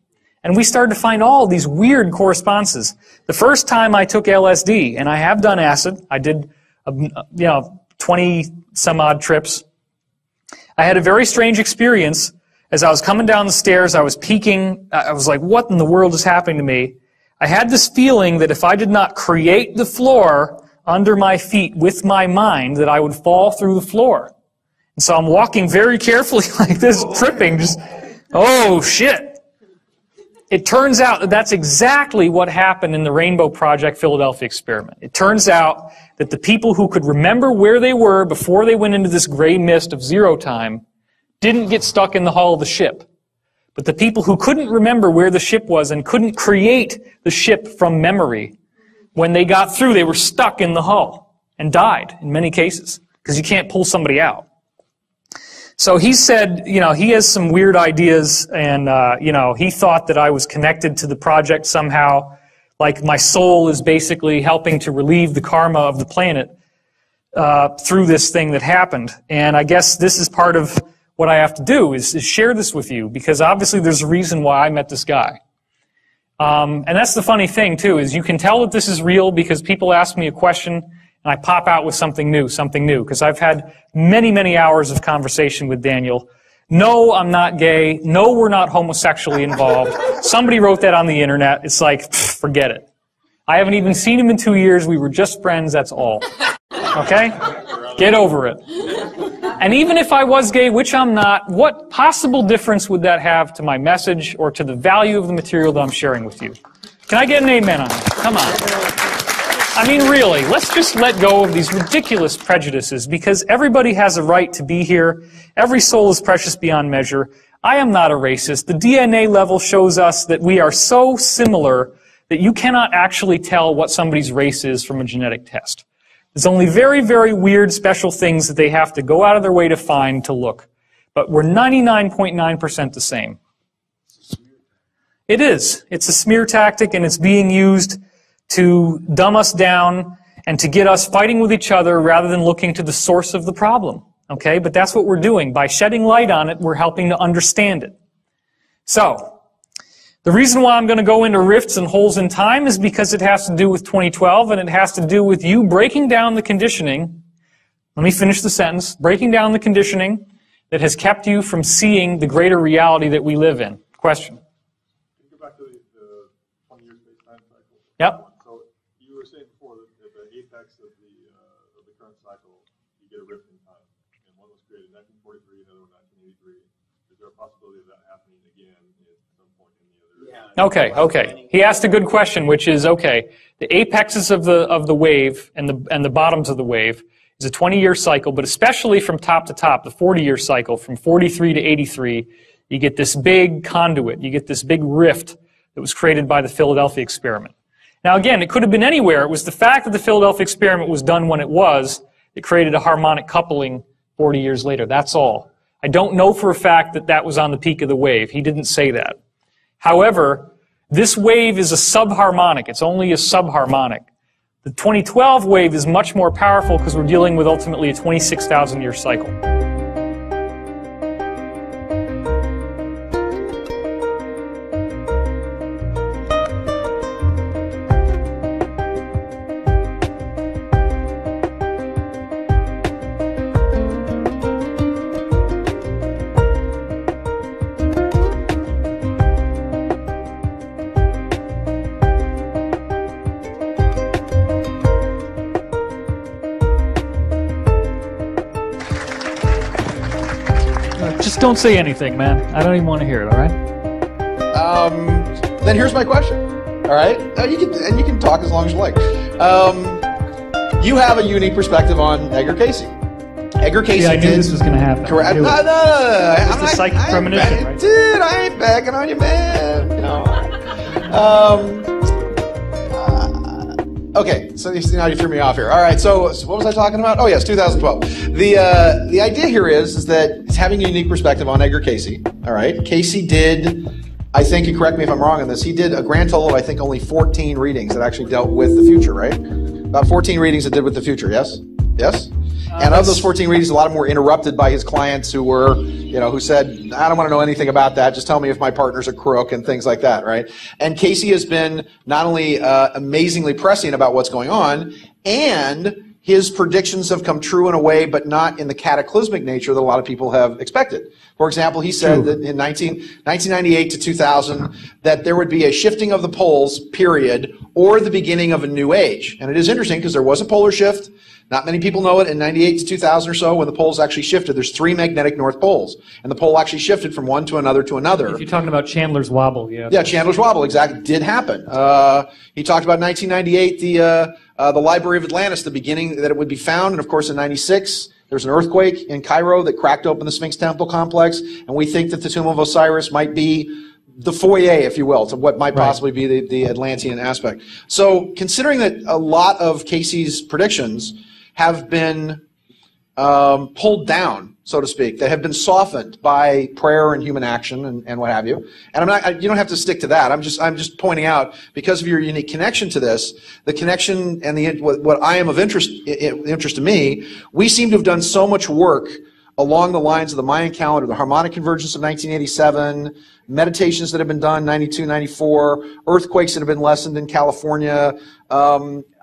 And we started to find all these weird correspondences. The first time I took LSD, and I have done acid, I did 20 some odd trips. I had a very strange experience. As I was coming down the stairs, I was peeking. I was like, what in the world is happening to me? I had this feeling that if I did not create the floor under my feet with my mind, that I would fall through the floor. And so I'm walking very carefully like this, tripping, just, oh shit. It turns out that that's exactly what happened in the Rainbow Project Philadelphia experiment. It turns out that the people who could remember where they were before they went into this gray mist of zero time didn't get stuck in the hull of the ship. But the people who couldn't remember where the ship was and couldn't create the ship from memory, when they got through, they were stuck in the hull and died in many cases because you can't pull somebody out. So he said, he has some weird ideas, and, he thought that I was connected to the project somehow, like my soul is basically helping to relieve the karma of the planet through this thing that happened. And I guess this is part of what I have to do, is share this with you, because obviously there's a reason why I met this guy. And that's the funny thing, too, is you can tell that this is real because people ask me a question, and I pop out with something new, because I've had many, many hours of conversation with Daniel. No, I'm not gay. No, we're not homosexually involved. Somebody wrote that on the internet. It's like, forget it. I haven't even seen him in 2 years. We were just friends, that's all. Okay? Get over it. And even if I was gay, which I'm not, what possible difference would that have to my message or to the value of the material that I'm sharing with you? Can I get an amen on that? Come on. I mean, really, let's just let go of these ridiculous prejudices, because everybody has a right to be here. Every soul is precious beyond measure. I am not a racist. The DNA level shows us that we are so similar that you cannot actually tell what somebody's race is from a genetic test. There's only very, very weird special things that they have to go out of their way to find to look. But we're 99.9% the same. It is. It's a smear tactic, and it's being used to dumb us down and to get us fighting with each other rather than looking to the source of the problem. Okay? But that's what we're doing. By shedding light on it, we're helping to understand it. So, the reason why I'm going to go into rifts and holes in time is because it has to do with 2012, and it has to do with you breaking down the conditioning. Let me finish the sentence. Breaking down the conditioning that has kept you from seeing the greater reality that we live in. Question? Can you go back to the 20-year space-time cycle? Yep. So you were saying before that at the apex of the current cycle, you get a rift in time, and one was created in 1943, another one in 1983. Is there a possibility of that happening again at some point in the other? Okay. He asked a good question, which is, okay, the apexes of the wave and the bottoms of the wave is a 20-year cycle, but especially from top to top, the 40-year cycle, from 43 to 83, you get this big conduit, you get this big rift that was created by the Philadelphia experiment. Now again, it could have been anywhere. It was the fact that the Philadelphia experiment was done when it was that created a harmonic coupling 40 years later. That's all. I don't know for a fact that that was on the peak of the wave. He didn't say that. However, this wave is a subharmonic. It's only a subharmonic. The 2012 wave is much more powerful because we're dealing with ultimately a 26,000-year cycle. Just don't say anything, man. I don't even want to hear it, all right? Then here's my question. All right? You can talk as long as you like. You have a unique perspective on Edgar Cayce. Edgar Cayce I knew this was going to happen. Correct. No. It's the psychic premonition, right? Dude, I ain't backing on you, man. Okay, so now you threw me off here. All right, so what was I talking about? Oh yes, 2012. The idea here is that it's having a unique perspective on Edgar Cayce. All right, Cayce did, I think, and correct me if I'm wrong on this, he did a grand total of I think only 14 readings that actually dealt with the future, right? About 14 readings that did with the future, yes? Yes? And of those 14 readings, a lot of them were interrupted by his clients who were, who said, I don't want to know anything about that. Just tell me if my partner's a crook and things like that, right? And Cayce has been not only amazingly prescient about what's going on, and his predictions have come true in a way, but not in the cataclysmic nature that a lot of people have expected. For example, he said that in 1998 to 2000, that there would be a shifting of the poles, period, or the beginning of a new age. And it is interesting because there was a polar shift. Not many people know it. In 98 to 2000 or so, when the poles actually shifted, there's 3 magnetic north poles. And the pole actually shifted from one to another to another. If you're talking about Chandler's wobble, yeah. Yeah, Chandler's wobble, exactly, did happen. He talked about 1998, the Library of Atlantis, the beginning that it would be found. And of course, in 96, there's an earthquake in Cairo that cracked open the Sphinx Temple complex. And we think that the Tomb of Osiris might be the foyer, if you will, to what might possibly be the Atlantean aspect. So considering that a lot of Cayce's predictions have been pulled down, so to speak, that have been softened by prayer and human action and what have you. And you don't have to stick to that. I'm just pointing out, because of your unique connection to this, the connection and what I am of interest to me, we seem to have done so much work along the lines of the Mayan calendar, the harmonic convergence of 1987, meditations that have been done 92, 94, earthquakes that have been lessened in California.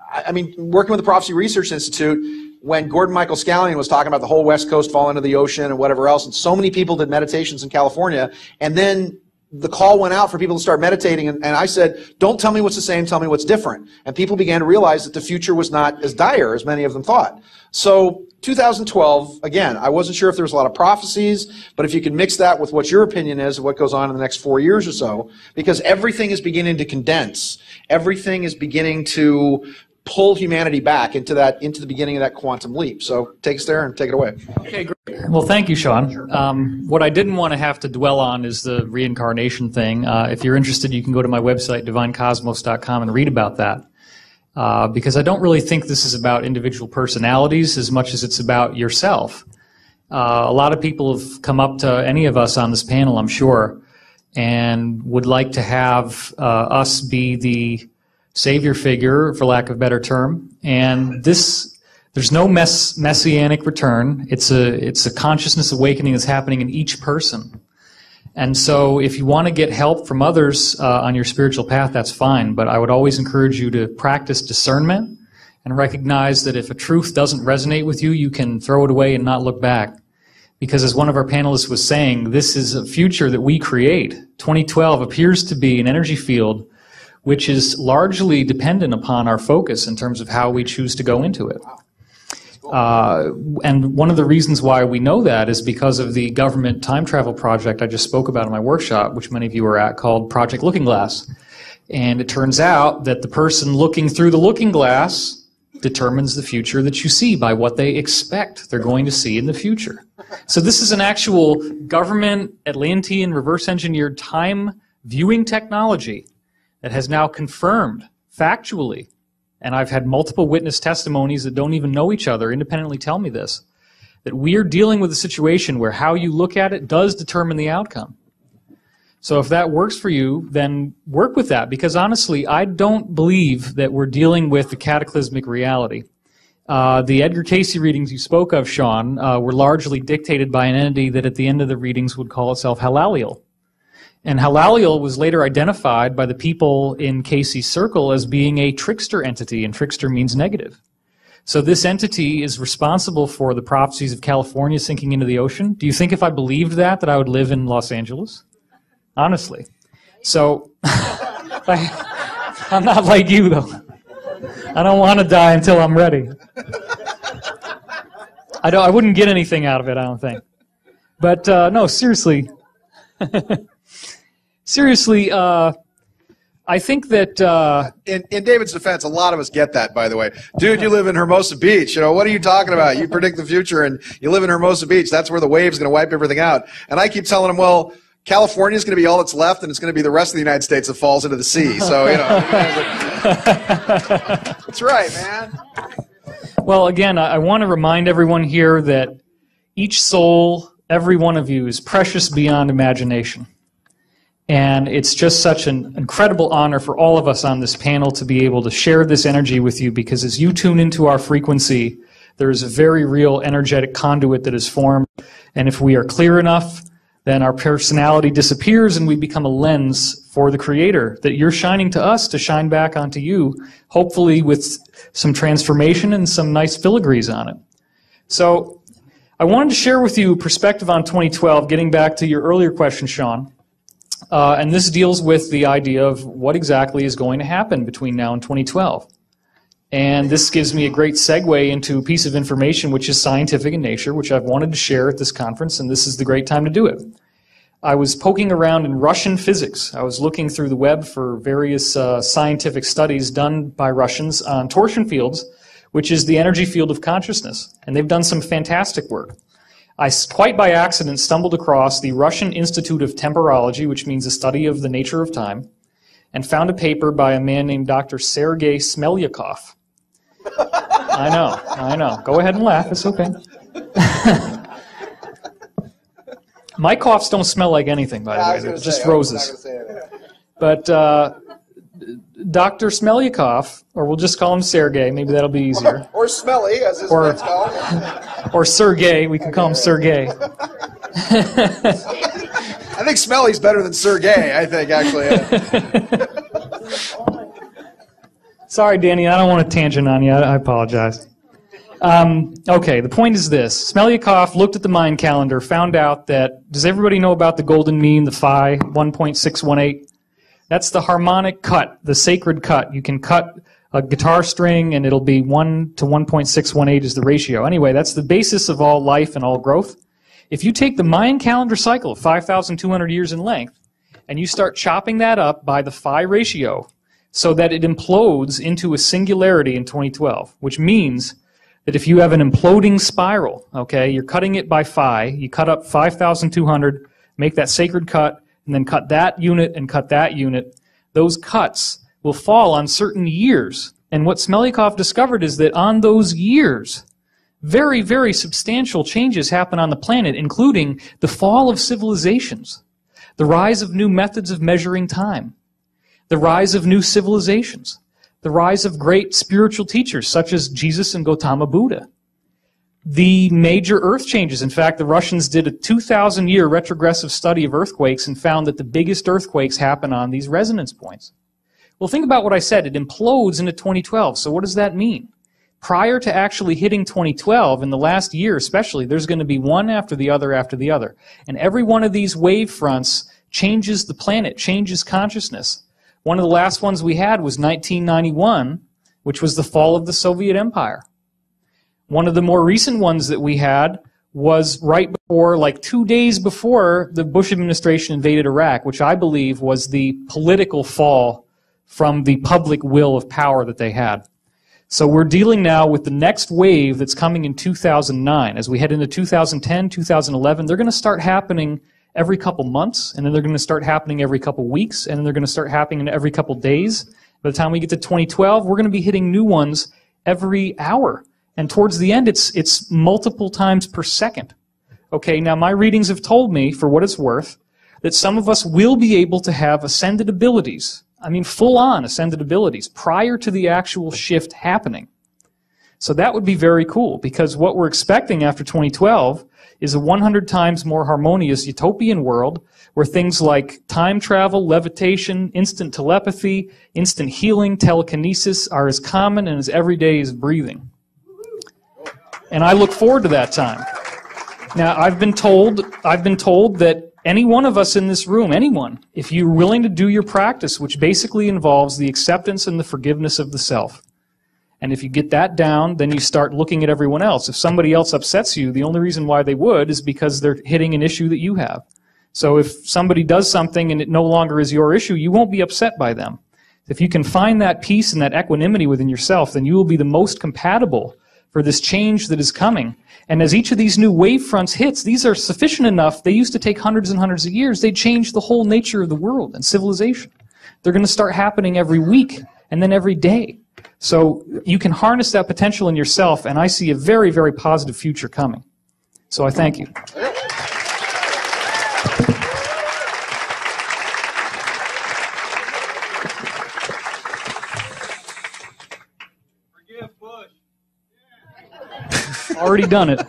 I mean, working with the Prophecy Research Institute, when Gordon Michael Scallion was talking about the whole West Coast falling into the ocean and whatever else, and so many people did meditations in California, and then the call went out for people to start meditating, and I said, don't tell me what's the same, tell me what's different. And people began to realize that the future was not as dire as many of them thought. So 2012, again, I wasn't sure if there was a lot of prophecies, but if you can mix that with what your opinion is of what goes on in the next 4 years or so, because everything is beginning to condense, everything is beginning to pull humanity back into the beginning of that quantum leap. So take us there and take it away. Okay, great. Well, thank you, Sean. What I didn't want to have to dwell on is the reincarnation thing. If you're interested, you can go to my website, divinecosmos.com, and read about that. Because I don't really think this is about individual personalities as much as it's about yourself. A lot of people have come up to any of us on this panel, I'm sure, and would like to have us be the savior figure, for lack of a better term. And there's no messianic return. It's a consciousness awakening that's happening in each person. And so if you want to get help from others on your spiritual path, that's fine. But I would always encourage you to practice discernment and recognize that if a truth doesn't resonate with you, you can throw it away and not look back. Because as one of our panelists was saying, this is a future that we create. 2012 appears to be an energy field which is largely dependent upon our focus in terms of how we choose to go into it. And one of the reasons why we know that is because of the government time travel project I just spoke about in my workshop, which many of you were at, called Project Looking Glass. And it turns out that the person looking through the looking glass determines the future that you see by what they expect they're going to see in the future. So this is an actual government Atlantean reverse engineered time viewing technology that has now confirmed factually, and I've had multiple witness testimonies that don't even know each other independently tell me this, that we're dealing with a situation where how you look at it does determine the outcome. So if that works for you, then work with that, because honestly, I don't believe that we're dealing with the cataclysmic reality. The Edgar Cayce readings you spoke of, Sean, were largely dictated by an entity that at the end of the readings would call itself Halaliel. And Halaliel was later identified by the people in Cayce's circle as being a trickster entity, and trickster means negative. So this entity is responsible for the prophecies of California sinking into the ocean. Do you think if I believed that I would live in Los Angeles? Honestly. So I'm not like you, though. I don't want to die until I'm ready. I wouldn't get anything out of it, I don't think. But no, seriously. Seriously, I think that... In David's defense, a lot of us get that, by the way. Dude, you live in Hermosa Beach. You know, what are you talking about? You predict the future and you live in Hermosa Beach. That's where the wave's going to wipe everything out. And I keep telling him, well, California is going to be all that's left, and it's going to be the rest of the United States that falls into the sea. So, you know. That's right, man. Well, again, I want to remind everyone here that each soul, every one of you, is precious beyond imagination. And it's just such an incredible honor for all of us on this panel to be able to share this energy with you, because as you tune into our frequency, there is a very real energetic conduit that is formed. And if we are clear enough, then our personality disappears and we become a lens for the Creator that you're shining to us to shine back onto you, hopefully with some transformation and some nice filigrees on it. So I wanted to share with you a perspective on 2012, getting back to your earlier question, Sean. And this deals with the idea of what exactly is going to happen between now and 2012. And this gives me a great segue into a piece of information which is scientific in nature, which I've wanted to share at this conference, and this is the great time to do it. I was poking around in Russian physics. I was looking through the web for various scientific studies done by Russians on torsion fields, which is the energy field of consciousness. And they've done some fantastic work. I, quite by accident, stumbled across the Russian Institute of Temporology, which means the study of the nature of time, and found a paper by a man named Dr. Sergei Smelyakov. I know. Go ahead and laugh. It's okay. My coughs don't smell like anything, by the way. They're just roses. But Dr. Smelyakov, or we'll just call him Sergei, maybe that'll be easier. Or Smelly, as his friends call him. Or Sergei, we can call him Sergei. I think Smelly's better than Sergei, I think, actually. Sorry, Danny, I don't want to tangent on you. I apologize. Okay, the point is this. Smelyakov looked at the mind calendar, found out that, does everybody know about the golden mean, the phi, 1.618? That's the harmonic cut, the sacred cut. You can cut a guitar string and it'll be 1 to 1.618 is the ratio. Anyway, that's the basis of all life and all growth. If you take the Mayan calendar cycle of 5,200 years in length and you start chopping that up by the phi ratio so that it implodes into a singularity in 2012, which means that if you have an imploding spiral, okay, you're cutting it by phi, you cut up 5,200, make that sacred cut, and then cut that unit and cut that unit, those cuts will fall on certain years. And what Smelyakov discovered is that on those years, very, very substantial changes happen on the planet, including the fall of civilizations, the rise of new methods of measuring time, the rise of new civilizations, the rise of great spiritual teachers such as Jesus and Gautama Buddha, the major earth changes. In fact, the Russians did a 2,000-year retrogressive study of earthquakes and found that the biggest earthquakes happen on these resonance points. Well, think about what I said. It implodes into 2012. So what does that mean? Prior to actually hitting 2012, in the last year especially, there's going to be one after the other after the other. And every one of these wave fronts changes the planet, changes consciousness. One of the last ones we had was 1991, which was the fall of the Soviet Empire. One of the more recent ones that we had was right before, like 2 days before the Bush administration invaded Iraq, which I believe was the political fall from the public will of power that they had. So we're dealing now with the next wave that's coming in 2009. As we head into 2010, 2011, they're going to start happening every couple months, and then they're going to start happening every couple weeks, and then they're going to start happening every couple days. By the time we get to 2012, we're going to be hitting new ones every hour. And towards the end, it's multiple times per second. Okay, now my readings have told me, for what it's worth, that some of us will be able to have ascended abilities. I mean, full-on ascended abilities prior to the actual shift happening. So that would be very cool, because what we're expecting after 2012 is a 100 times more harmonious utopian world where things like time travel, levitation, instant telepathy, instant healing, telekinesis are as common and as everyday as breathing. And I look forward to that time. Now, I've been told that any one of us in this room, anyone, if you're willing to do your practice, which basically involves the acceptance and the forgiveness of the self, and if you get that down, then you start looking at everyone else. If somebody else upsets you, the only reason why they would is because they're hitting an issue that you have. So if somebody does something and it no longer is your issue, you won't be upset by them. If you can find that peace and that equanimity within yourself, then you will be the most compatible for this change that is coming. And as each of these new wave fronts hits, these are sufficient enough. They used to take hundreds and hundreds of years. They change the whole nature of the world and civilization. They're going to start happening every week and then every day. So you can harness that potential in yourself, and I see a very, very positive future coming. So I thank you. Forgive Bush. Already done it.